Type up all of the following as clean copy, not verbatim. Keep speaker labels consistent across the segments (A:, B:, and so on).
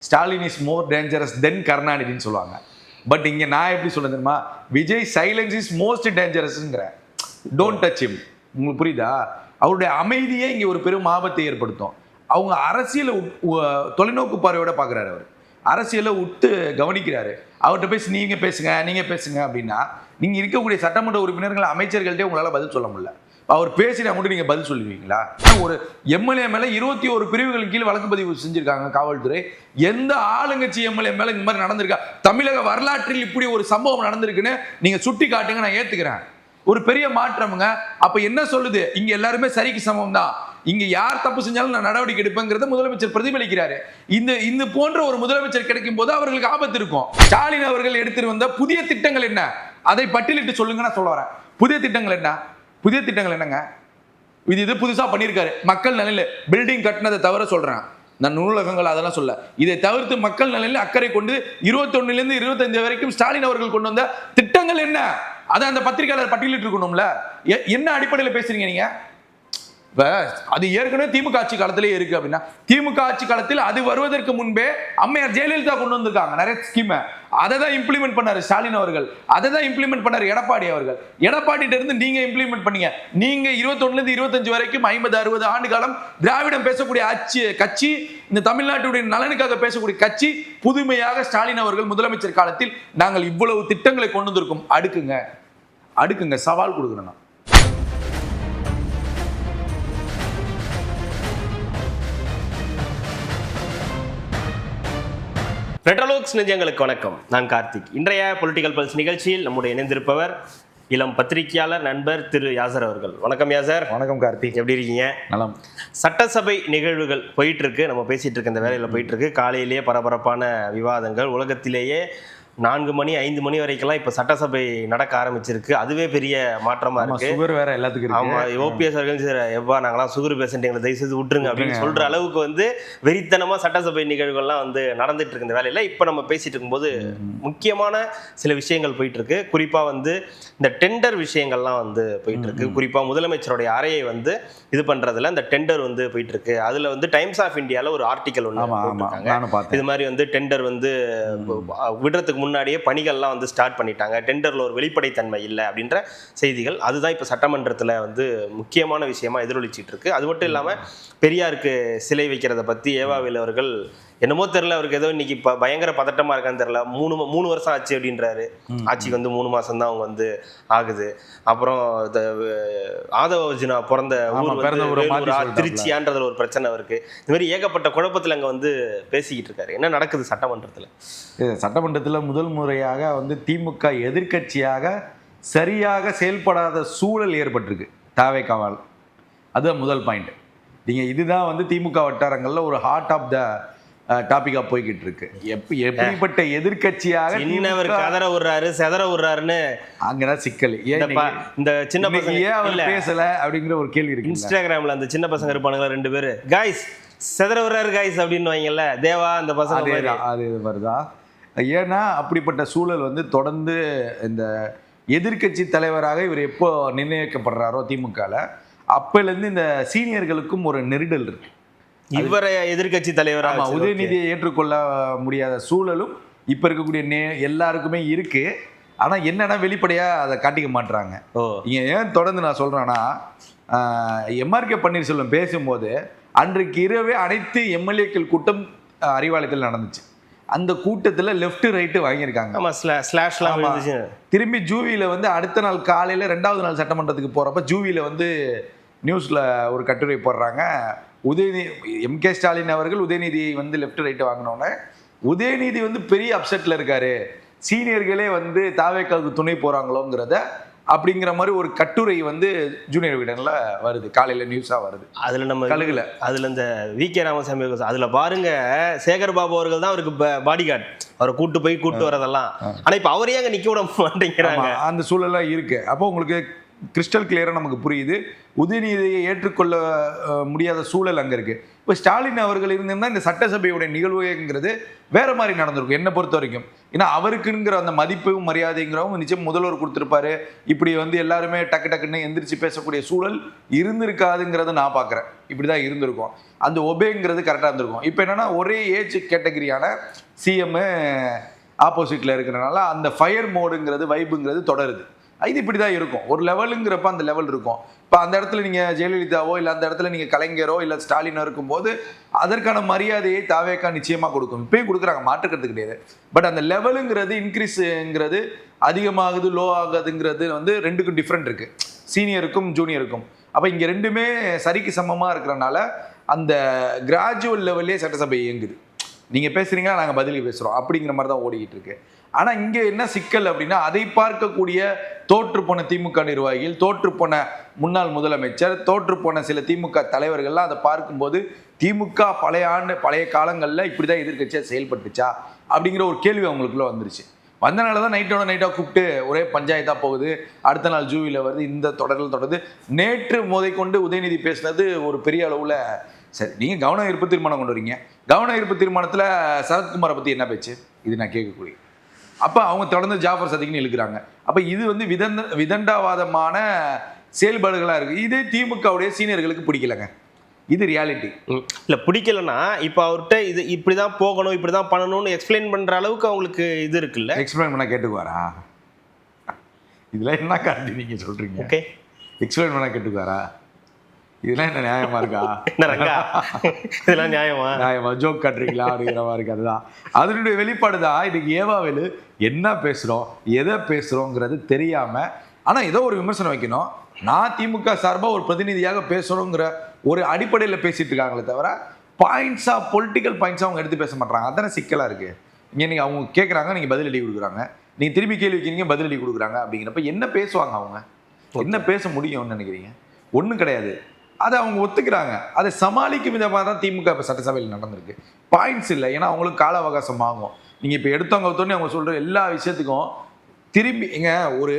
A: Stalin is more dangerous than கருணாநிதினு சொல்லுவாங்க. But இங்கே நான் எப்படி சொல்ல தெரியுமா, விஜய் சைலன்ஸ் இஸ் மோஸ்ட் டேஞ்சரஸ்ங்கிறேன். Don't touch him. உங்களுக்கு புரியுதா? அவருடைய அமைதியே இங்கே ஒரு பெரும் ஆபத்தை ஏற்படுத்தும். அவங்க அரசியலை தொலைநோக்கு பார்வையோட பார்க்குறாரு. அவர் அரசியலை விட்டு கவனிக்கிறாரு. அவர்கிட்ட பேசி நீங்கள் பேசுங்க அப்படின்னா நீங்கள் இருக்கக்கூடிய சட்டமன்ற உறுப்பினர்கள் அமைச்சர்கள்ட்டே உங்களால் பதில் சொல்ல முடியல. அவர் பேசினா மட்டும் நீங்கள் பதில் சொல்லுவீங்களா? ஒரு எம்எல்ஏ மேலே 21 பிரிவுகளின் கீழ் வழக்கு பதிவு செஞ்சுருக்காங்க காவல்துறை. எந்த ஆளுங்கட்சி எம்எல்ஏ மேலே இந்த மாதிரி நடந்திருக்கா? தமிழக வரலாற்றில் இப்படி ஒரு சம்பவம் நடந்திருக்குன்னு நீங்கள் சுட்டி காட்டுங்க, நான் ஏற்றுக்கிறேன். ஒரு பெரிய மாற்றம்ங்க. அப்போ என்ன சொல்லுது? இங்கே எல்லாருமே சரிக்கு சமம் தான், இங்கே யார் தப்பு செஞ்சாலும் நான் நடவடிக்கை எடுப்பேங்கிறத முதலமைச்சர் பிரதிபலிக்கிறாரு. இந்த போன்ற ஒரு முதலமைச்சர் கிடைக்கும் போது அவர்களுக்கு ஆபத்து இருக்கும். ஸ்டாலின் அவர்கள் எடுத்துட்டு வந்த புதிய திட்டங்கள் என்ன, அதை பட்டியலிட்டு சொல்லுங்க. நான் சொல்ல வரேன். புதிய திட்டங்கள் என்னங்க? இது புதுசாக பண்ணியிருக்காரு. மக்கள் நிலையில பில்டிங் கட்டினதை தவிர சொல்றேன், நான் நூலகங்கள் அதெல்லாம் சொல்ல. இதை தவிர்த்து மக்கள் நிலையில் அக்கறை கொண்டு 21 to 25 வரைக்கும் ஸ்டாலின் அவர்கள் கொண்டு வந்த திட்டங்கள் என்ன, அதை அந்த பத்திரிகையாளர் பட்டியலிட்டு இருக்கணும்ல. என்ன அடிப்படையில் பேசுறீங்க நீங்க? அது ஏற்கனவே திமுக ஆட்சி காலத்திலே இருக்கு அப்படின்னா, திமுக ஆட்சி காலத்தில் அது வருவதற்கு முன்பே அம்மையார் ஜெயலலிதா கொண்டு வந்திருக்காங்க நிறைய ஸ்கீமை. அதை தான் இம்ப்ளிமெண்ட் பண்ணாரு ஸ்டாலின் அவர்கள், அதை தான் இம்ப்ளிமெண்ட் பண்ணாரு எடப்பாடி அவர்கள். எடப்பாடிட்ட இருந்து நீங்க இம்ப்ளிமெண்ட் பண்ணீங்க. நீங்க 21 to 25 வரைக்கும் 50-60 ஆண்டு காலம் திராவிடம் பேசக்கூடிய கட்சி, இந்த தமிழ்நாட்டுடைய நலனுக்காக பேசக்கூடிய கட்சி. புதுமையாக ஸ்டாலின் அவர்கள் முதலமைச்சர் காலத்தில் நாங்கள் இவ்வளவு திட்டங்களை கொண்டு வந்திருக்கோம். அடுக்குங்க, சவால் கொடுக்கணும்.
B: ரெட்ரோலோக்ஸ் நெஞ்சங்களுக்கு வணக்கம். நான் கார்த்திக். இன்றைய பொலிட்டிக்கல் பல்ஸ் நிகழ்ச்சியில் நம்முடைய இணைந்திருப்பவர் இளம் பத்திரிகையாளர் நண்பர் திரு யாசர் அவர்கள். வணக்கம் யாசர்.
A: வணக்கம் கார்த்திக்.
B: எப்படி இருக்கீங்க?
A: நலம்.
B: சட்டசபை நிகழ்வுகள் போயிட்டு இருக்கு, நம்ம பேசிட்டு இருக்க இந்த வேலையில் போயிட்டு இருக்கு. காலையிலேயே பரபரப்பான விவாதங்கள், உலகத்திலேயே 4 மணி 5 மணி வரைக்கெல்லாம் இப்போ சட்டசபை நடக்க ஆரம்பிச்சிருக்கு. அதுவே பெரிய மாற்றமா இருக்கு.
A: சுகர் வேற எல்லாத்துக்கும்.
B: ஆமா, ஓபிஎஸ் அவர்கள் எவ்வா நாங்களாம் சுகர் பேஷண்ட், எங்களை தயவு செய்து விட்டுருங்க அப்படின்னு சொல்ற அளவுக்கு வெறித்தனமா சட்டசபை நிகழ்வுகள்லாம் நடந்துட்டு இருக்கு இந்த வேலையில. இப்போ நம்ம பேசிட்டு இருக்கும்போது முக்கியமான சில விஷயங்கள் போயிட்டு இருக்கு. குறிப்பா இந்த டெண்டர் விஷயங்கள்லாம் போயிட்டு இருக்கு. குறிப்பா முதலமைச்சருடைய அறையை இது பண்றதுல இந்த டெண்டர் போயிட்டு இருக்கு. அதுல டைம்ஸ் ஆஃப் இந்தியால ஒரு ஆர்டிக்கல் ஒன்று போட்டிருக்காங்க. இது மாதிரி டெண்டர் விடுறதுக்கு முன்னாடியே பணிகள்லாம் ஸ்டார்ட் பண்ணிட்டாங்க, டெண்டர்ல ஒரு வெளிப்படைத்தன்மை இல்லை அப்படின்ற செய்திகள். அதுதான் இப்போ சட்டமன்றத்தில் முக்கியமான விஷயமா எதிரொலிச்சிட்டு இருக்கு. அது மட்டும் இல்லாமல் பெரியாருக்கு சிலை வைக்கிறத பற்றி ஏவாவேலு அவர்கள் என்னமோ தெரியல, அவருக்கு ஏதோ இன்னைக்கு பயங்கர பதட்டமா இருக்கான்னு தெரியல. 3 வருஷம் ஆச்சு அப்படின்றாரு. ஆட்சிக்கு 3 மாசம் தான் அவங்க ஆகுது. அப்புறம் ஆதவ அர்ஜுனா பிறந்த திருச்சியான்றதுல ஒரு பிரச்சனை இருக்கு. இந்த மாதிரி ஏகப்பட்ட குழப்பத்தில் அங்கே பேசிக்கிட்டு இருக்காரு. என்ன நடக்குது சட்டமன்றத்தில்?
A: சட்டமன்றத்தில் முதல் முறையாக திமுக எதிர்கட்சியாக சரியாக செயல்படாத சூழல் ஏற்பட்டிருக்கு தாவேக்காவால். அதுதான் முதல் பாயிண்ட். நீங்கள் இதுதான் திமுக வட்டாரங்களில் ஒரு ஹார்ட் ஆஃப் த டாபிக்கா போய்கிட்டு இருக்கு. எப்படிப்பட்ட எதிர்கட்சியாக
B: கதற விடுறாரு, செதற விடுறாருன்னு அங்கதான் சிக்கல். இந்த சின்ன பசங்க ஏன் அவர் பேசல அப்படிங்கிற ஒரு கேள்வி இருக்கு. இன்ஸ்டாகிராம்ல அந்த சின்ன பசங்க இருப்பானுங்களா 2 பேரு, கைஸ் செதற விடுறாரு கைஸ் அப்படின்னு வாங்கல்ல, தேவா அந்த பசங்க
A: அது மாதிரிதான். ஏன்னா அப்படிப்பட்ட சூழல் தொடர்ந்து இந்த எதிர்கட்சி தலைவராக இவர் எப்போ நிர்ணயிக்கப்படுறாரோ திமுகல, அப்போலேருந்து இந்த சீனியர்களுக்கும் ஒரு நெருடல் இருக்கு.
B: இவரை எதிர்கட்சி தலைவராக
A: உதயநிதியை ஏற்றுக்கொள்ள முடியாத சூழலும் இப்போ இருக்கக்கூடிய எல்லாருக்குமே இருக்கு. ஆனால் என்னன்னா வெளிப்படையாக அதை காட்டிக்க மாட்டுறாங்க. இங்கே ஏன் தொடர்ந்து நான் சொல்கிறேன்னா, எம்ஆர்கே பன்னீர்செல்வம் பேசும்போது அன்றைக்கு இரவே அனைத்து எம்எல்ஏக்கள் கூட்டம் அறிவாலயத்தில் நடந்துச்சு. அந்த கூட்டத்தில் லெஃப்ட் ரைட்டு வாங்கியிருக்காங்க. திரும்பி ஜூவியில் அடுத்த நாள் காலையில் 2வது நாள் சட்டமன்றத்துக்கு போகிறப்ப ஜூவியில் நியூஸில் ஒரு கட்டுரை போடுறாங்க. எம்கே ஸ்டாலின் அவர்கள் உதயநிதியை லெஃப்ட் ரைட்டு வாங்கினோன்னே உதயநிதி பெரிய அப்செட்டில் இருக்காரு, சீனியர்களே தாவேக்காவுக்கு துணை போகிறாங்களோங்கிறத அப்படிங்கிற மாதிரி ஒரு கட்டுரை ஜூனியர் விகடனில் வருது, காலையில் நியூஸாக வருது.
B: அதில் நம்ம கழுகுல அதில் இந்த வி.கே. ராமசாமி அதில் பாருங்க, சேகர் பாபு அவர்கள் தான் அவருக்கு பாடி கார்டு, அவரை கூட்டு வரதெல்லாம். ஆனால் இப்போ அவரே அங்கே நிற்க விட மாட்டேங்கிறாங்க. அந்த
A: சூழலாம் இருக்கு. அப்போ உங்களுக்கு கிறிஸ்டல் கிளியராக நமக்கு புரியுது, உதயநிதியை ஏற்றுக்கொள்ள முடியாத சூழல் அங்கே இருக்குது. இப்போ ஸ்டாலின் அவர்கள் இருந்திருந்தால் இந்த சட்டசபையுடைய நிகழ்வுங்கிறது வேற மாதிரி நடந்திருக்கும் என்னை பொறுத்த வரைக்கும். ஏன்னா அவருக்குங்கிற அந்த மதிப்பும் மரியாதைங்கிறவங்க நிச்சயம் முதல்வர் கொடுத்துருப்பாரு. இப்படி வந்து எல்லாருமே டக்கு டக்குன்னு எந்திரிச்சு பேசக்கூடிய சூழல் இருந்திருக்காதுங்கிறத நான் பார்க்குறேன். இப்படி தான் இருந்திருக்கும். அந்த ஒபேங்கிறது கரெக்டாக இருந்திருக்கும். இப்போ என்னன்னா ஒரே ஏஜ் கேட்டகரியான சிஎம் ஆப்போசிட்டில் இருக்கிறனால அந்த ஃபயர் மோடுங்கிறது வைப்புங்கிறது தொடருது. இது இப்படி தான் இருக்கும். ஒரு லெவலுங்கிறப்ப அந்த லெவல் இருக்கும். இப்போ அந்த இடத்துல நீங்கள் ஜெயலலிதாவோ இல்லை அந்த இடத்துல நீங்கள் கலைஞரோ இல்லை ஸ்டாலினோ இருக்கும்போது அதற்கான மரியாதையை தாவேக்கா நிச்சயமாக கொடுக்கும். இப்பயும் கொடுக்குறாங்க, மாற்றுக்கிறது கிடையாது. பட் அந்த லெவலுங்கிறது இன்க்ரீஸுங்கிறது அதிகமாகுது லோ ஆகுதுங்கிறது வந்து ரெண்டுக்கும் டிஃப்ரெண்ட் இருக்குது, சீனியருக்கும் ஜூனியருக்கும். அப்போ இங்கே ரெண்டுமே சரிக்கு சமமாக இருக்கிறனால அந்த கிராஜுவல் லெவல்லே சட்டசபை இயங்குது. நீங்கள் பேசுகிறீங்கன்னா நாங்கள் பதிலுக்கு பேசுகிறோம் அப்படிங்கிற மாதிரி தான் ஓடிக்கிட்டு இருக்கு. ஆனால் இங்கே என்ன சிக்கல் அப்படின்னா அதை பார்க்கக்கூடிய தோற்றுப்போன திமுக நிர்வாகிகள், தோற்றுப்போன முன்னாள் முதலமைச்சர், தோற்றுப்போன சில திமுக தலைவர்கள்லாம் அதை பார்க்கும்போது திமுக பழைய காலங்களில் இப்படி தான் எதிர்க்கட்சியாக செயல்பட்டுச்சா அப்படிங்கிற ஒரு கேள்வி அவங்களுக்குள்ள வந்துருச்சு. வந்தனால தான் நைட்டாக கூப்பிட்டு ஒரே பஞ்சாயத்தாக போகுது. அடுத்த நாள் ஜூவியில் வருது, இந்த தொடருது. நேற்று கொண்டு உதயநிதி பேசினது ஒரு பெரிய அளவில் சரி. நீங்கள் கவன ஈர்ப்பு தீர்மானம் கொண்டு வரீங்க. கவன ஈர்ப்பு தீர்மானத்தில் சரத்குமாரை பற்றி என்ன பேச்சு? இது நான் கேட்கக்கூடிய. அப்போ அவங்க தொடர்ந்து ஜாஃபர் சதிக்குன்னு இழுக்கிறாங்க. அப்போ இது வந்து விதண்டாவாதமான செயல்பாடுகளாக இருக்குது. இதே திமுகவுடைய சீனியர்களுக்கு பிடிக்கலங்க. இது ரியாலிட்டி.
B: இல்லை பிடிக்கலன்னா இப்போ அவர்கிட்ட இது இப்படி தான் போகணும், இப்படி தான் பண்ணணும்னு எக்ஸ்பிளைன் பண்ணுற அளவுக்கு அவங்களுக்கு இது இருக்குல்ல.
A: எக்ஸ்பிளைன் பண்ண கேட்டுக்குவாரா? இதெல்லாம் என்ன காட்டி நீங்கள் சொல்கிறீங்க?
B: ஓகே,
A: எக்ஸ்பிளைன் பண்ண கேட்டுக்குவாரா? இதெல்லாம் என்ன நியாயமா இருக்கா?
B: இதெல்லாம் நியாயமா
A: ஜோக் காட்டுறீங்களா அப்படிங்கிற மாதிரி இருக்கு. அதுதான் அதனுடைய வெளிப்பாடு தான். இன்னைக்கு ஏவாவேலு என்ன பேசுகிறோம் எதை பேசுகிறோங்கிறது தெரியாமல், ஆனால் ஏதோ ஒரு விமர்சனம் வைக்கணும், நான் திமுக சார்பாக ஒரு பிரதிநிதியாக பேசணுங்கிற ஒரு அடிப்படையில் பேசிட்டு இருக்காங்களே தவிர பாயிண்ட்ஸாக பொலிட்டிக்கல் பாயிண்ட்ஸாக அவங்க எடுத்து பேச மாட்டாங்க. அதானே சிக்கலாக இருக்குது. இங்கே நீங்கள் அவங்க கேட்குறாங்க, நீங்கள் பதிலடி கொடுக்குறாங்க, நீங்கள் திரும்பி கேள்வி வைக்கிறீங்க, பதிலடி கொடுக்குறாங்க. அப்படிங்கிறப்ப என்ன பேசுவாங்க அவங்க? என்ன பேச முடியும்னு நினைக்கிறீங்க? ஒன்றும் கிடையாது. அதை அவங்க ஒத்துக்கிறாங்க. அதை சமாளிக்கும் விதமாக தான் திமுக இப்போ சட்டசபையில் நடந்திருக்கு. பாயிண்ட்ஸ் இல்லை, ஏன்னா அவங்களுக்கு கால அவகாசம் ஆகும். நீங்கள் இப்போ எடுத்தவங்க அவங்க சொல்கிற எல்லா விஷயத்துக்கும் திரும்பி எங்க ஒரு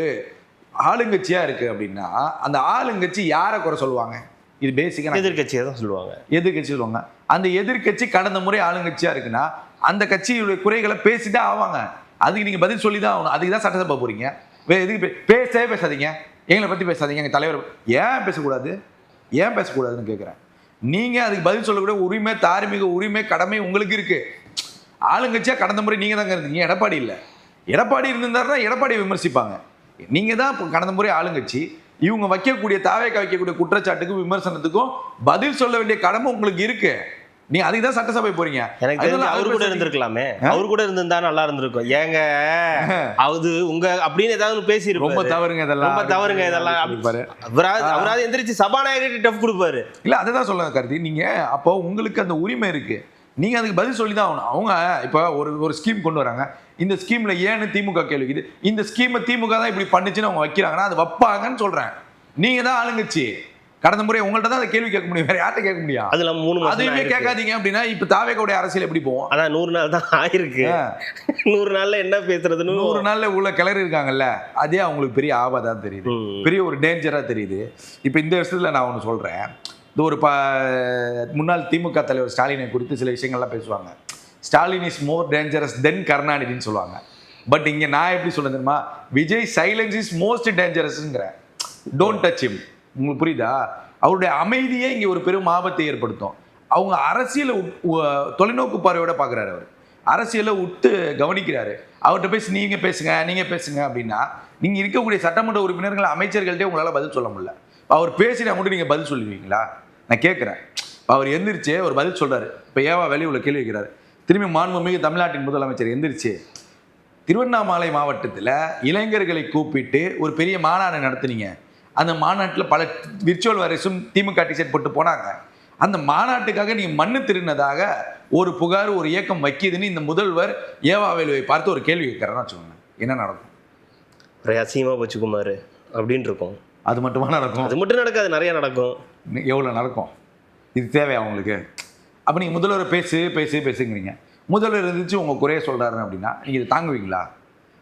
A: ஆளுங்கட்சியாக இருக்குது அப்படின்னா அந்த ஆளுங்கட்சி யாரை குறை சொல்லுவாங்க? இது பேசிக்காக
B: எதிர்கட்சியை தான் சொல்லுவாங்க.
A: எதிர்கட்சி சொல்லுவாங்க. அந்த எதிர்கட்சி கடந்த முறை ஆளுங்கட்சியாக இருக்குன்னா அந்த கட்சியுடைய குறைகளை பேசிதான் ஆவாங்க. அதுக்கு நீங்கள் பதில் சொல்லி தான் ஆகணும். அதுக்கு தான் சட்டசபை போகிறீங்க. எதுக்கு பேசவே பேசாதீங்க, எங்களை பற்றி பேசாதீங்க, எங்கள் தலைவர் ஏன் பேசக்கூடாது, ஏன் பேசக்கூடாதுன்னு கேட்குறேன். நீங்கள் அதுக்கு பதில் சொல்லக்கூடிய உரிமை, தார்மீக உரிமை, கடமை உங்களுக்கு இருக்குது. ஆளுங்கட்சியாக கடந்த முறை நீங்கள் தாங்க இருந்தீங்க, எடப்பாடி இல்லை. எடப்பாடி இருந்திருந்தாருன்னா எடப்பாடியை விமர்சிப்பாங்க. நீங்கள் தான் இப்போ கடந்த முறை ஆளுங்கட்சி. இவங்க வைக்கக்கூடிய தாவேக்கா வைக்கக்கூடிய குற்றச்சாட்டுக்கும் விமர்சனத்துக்கும் பதில் சொல்ல வேண்டிய கடமை உங்களுக்கு இருக்கு. நீங்க அதுக்கு தான் சட்டசபை போறீங்க.
B: எனக்கு தெரிஞ்சு அவரு கூட இருந்திருக்கலாமே, அவரு கூட இருந்திருந்தா நல்லா இருந்திருக்கும். ஏங்க அது உங்க அப்படின்னு ஏதாவது பேசியிருப்பாரு.
A: ரொம்ப தவறுங்க இதெல்லாம்,
B: ரொம்ப தவறுங்க இதெல்லாம். அவராது எந்திரிச்சு சபாநாயகர்கிட்ட டஃப் கொடுப்பாரு.
A: இல்ல அதை சொல்ல கருதி நீங்க அப்போ உங்களுக்கு அந்த உரிமை இருக்கு. நீங்க அதுக்கு பதில் சொல்லி தான் ஆகணும். அவங்க இப்போ ஒரு ஸ்கீம் கொண்டு வராங்க. இந்த ஸ்கீம்ல ஏன்னு திமுக கேள்விக்குது. இந்த ஸ்கீமை திமுக தான் இப்படி பண்ணுச்சுன்னு அவங்க வைக்கிறாங்கன்னா அது வைப்பாங்கன்னு சொல்றேன். நீங்க தான் ஆளுங்கட்சி. கடந்த முறை உங்கள்ட்ட தான் அதை கேள்வி கேட்க முடியும், வேற யார்ட்ட கேட்க முடியும்?
B: அதுல 3 மாசம்
A: அதையுமே கேட்காதீங்க அப்படின்னா இப்ப தாவேக்கோட அரசியல் எப்படி போவோம்?
B: அதான் 100 நாள் தான் ஆயிருக்கு. 100 நாள்ல என்ன பேசுறதுன்னு 100
A: நாள்ல உள்ள கிளறி இருக்காங்கல்ல, அதே அவங்களுக்கு பெரிய ஆபத்தா தெரியுது, பெரிய ஒரு டேஞ்சரா தெரியுது. இப்ப இந்த வருஷத்துல நான் ஒன்று சொல்றேன். இது ஒரு முன்னாள் திமுக தலைவர் ஸ்டாலினை குறித்து சில விஷயங்கள்லாம் பேசுவாங்க. Stalin is more dangerous than கருணாநிதினு சொல்லுவாங்க. பட் இங்க நான் எப்படி சொல்ல தெரியுமா, விஜய் சைலன்ஸ் இஸ் மோஸ்ட் டேஞ்சரஸ்ங்கிறேன். Don't touch him. உங்களுக்கு புரியுதா? அவருடைய அமைதியே இங்கே ஒரு பெரும் ஆபத்தை ஏற்படுத்தும். அவங்க அரசியலை தொலைநோக்கு பார்வையோட பார்க்குறாரு. அவர் அரசியலை விட்டு கவனிக்கிறாரு. அவர்கிட்ட பேசி நீங்கள் பேசுங்க அப்படின்னா நீங்கள் இருக்கக்கூடிய சட்டமன்ற உறுப்பினர்கள், அமைச்சர்கள்ட்டே உங்களால் பதில் சொல்ல முடியல. அவர் பேசினா மட்டும் நீங்கள் பதில் சொல்லுவீங்களா? நான் கேட்குறேன். அவர் எந்திரிச்சு ஒரு பதில் சொல்கிறாரு. இப்போ ஏவா வெளியே உள்ள கேள்வி வைக்கிறாரு. திரும்பி மாண்புமிகு தமிழ்நாட்டின் முதலமைச்சர் எந்திரிச்சு திருவண்ணாமலை மாவட்டத்தில் இளைஞர்களை கூப்பிட்டு ஒரு பெரிய மாநாடு நடத்துனீங்க. அந்த மாநாட்டில் பல விர்ச்சுவல் வைரஸும் திமுக டிஷர்ட் போட்டு போனாங்க. அந்த மாநாட்டுக்காக நீங்கள் மண்ணு திருநதாக ஒரு புகார், ஒரு இயக்கம் வைக்கிதுன்னு இந்த முதல்வர் ஏவாவேலுவை பார்த்து ஒரு கேள்வி கேட்குறாருன்னு வச்சுக்கோங்க. என்ன நடக்கும்?
B: அசிங்கமா வச்சுக்குமாரு அப்படின்னு இருக்கும்.
A: அது மட்டுமா நடக்கும்? அது
B: மட்டும் நடக்காது, நிறைய நடக்கும்.
A: எவ்வளோ நடக்கும்? இது தேவையா அவங்களுக்கு? அப்போ நீங்கள் முதல்வர் பேசுங்கிறீங்க. முதல்வர் இருந்துச்சு உங்கள் குறைய சொல்கிறாரு அப்படின்னா நீங்கள் இதை தாங்குவீங்களா?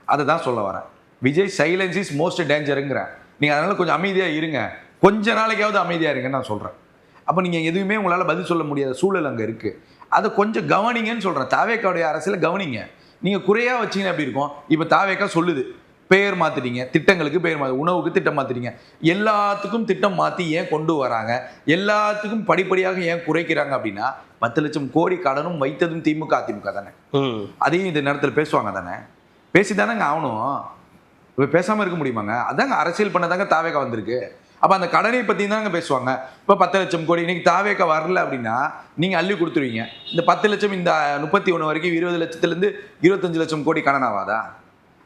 A: அதை தான் சொல்ல வரேன். விஜய் சைலன்ஸ் இஸ் மோஸ்ட் டேஞ்சருங்கிறேன். நீங்கள் அதனால் கொஞ்சம் அமைதியாக இருங்க, கொஞ்ச நாளைக்காவது அமைதியாக இருங்கன்னு நான் சொல்கிறேன். அப்போ நீங்கள் எதுவுமே உங்களால் பதில் சொல்ல முடியாத சூழல் அங்கே இருக்குது. அதை கொஞ்சம் கவனிங்கன்னு சொல்கிறேன். தாவேக்காவுடைய அரசியலை கவனிங்க. நீங்க குறையா வச்சீங்கன்னா எப்படி இருக்கும்? இப்ப தாவேக்கா சொல்லுது பெயர் மாத்திட்டீங்க, திட்டங்களுக்கு பெயர் மாத்தி, உணவுக்கு திட்டம் மாத்திட்டீங்க, எல்லாத்துக்கும் திட்டம் மாத்தி ஏன் கொண்டு வராங்க, எல்லாத்துக்கும் படிப்படியாக ஏன் குறைக்கிறாங்க அப்படின்னா 10 லட்சம் கோடி கடனும் வைத்ததும் திமுக அதிமுக தானே. அதையும் இந்த நேரத்தில் பேசுவாங்க தானே, பேசிதானங்க ஆகணும். இப்போ பேசாம இருக்க முடியுமாங்க? அதாங்க அரசியல் பண்ணதாங்க தாவேக்கா வந்திருக்கு. அப்ப அந்த கடனை பத்தி தாங்க பேசுவாங்க. இப்போ 10 லட்சம் கோடி இன்னைக்கு தாவேக்கா வரல அப்படின்னா நீங்க அள்ளி கொடுத்துருவீங்க. இந்த 10 லட்சம் இந்த 31 வரைக்கும் 20 லட்சத்திலிருந்து 25 லட்சம் கோடி கடன் ஆகாதா?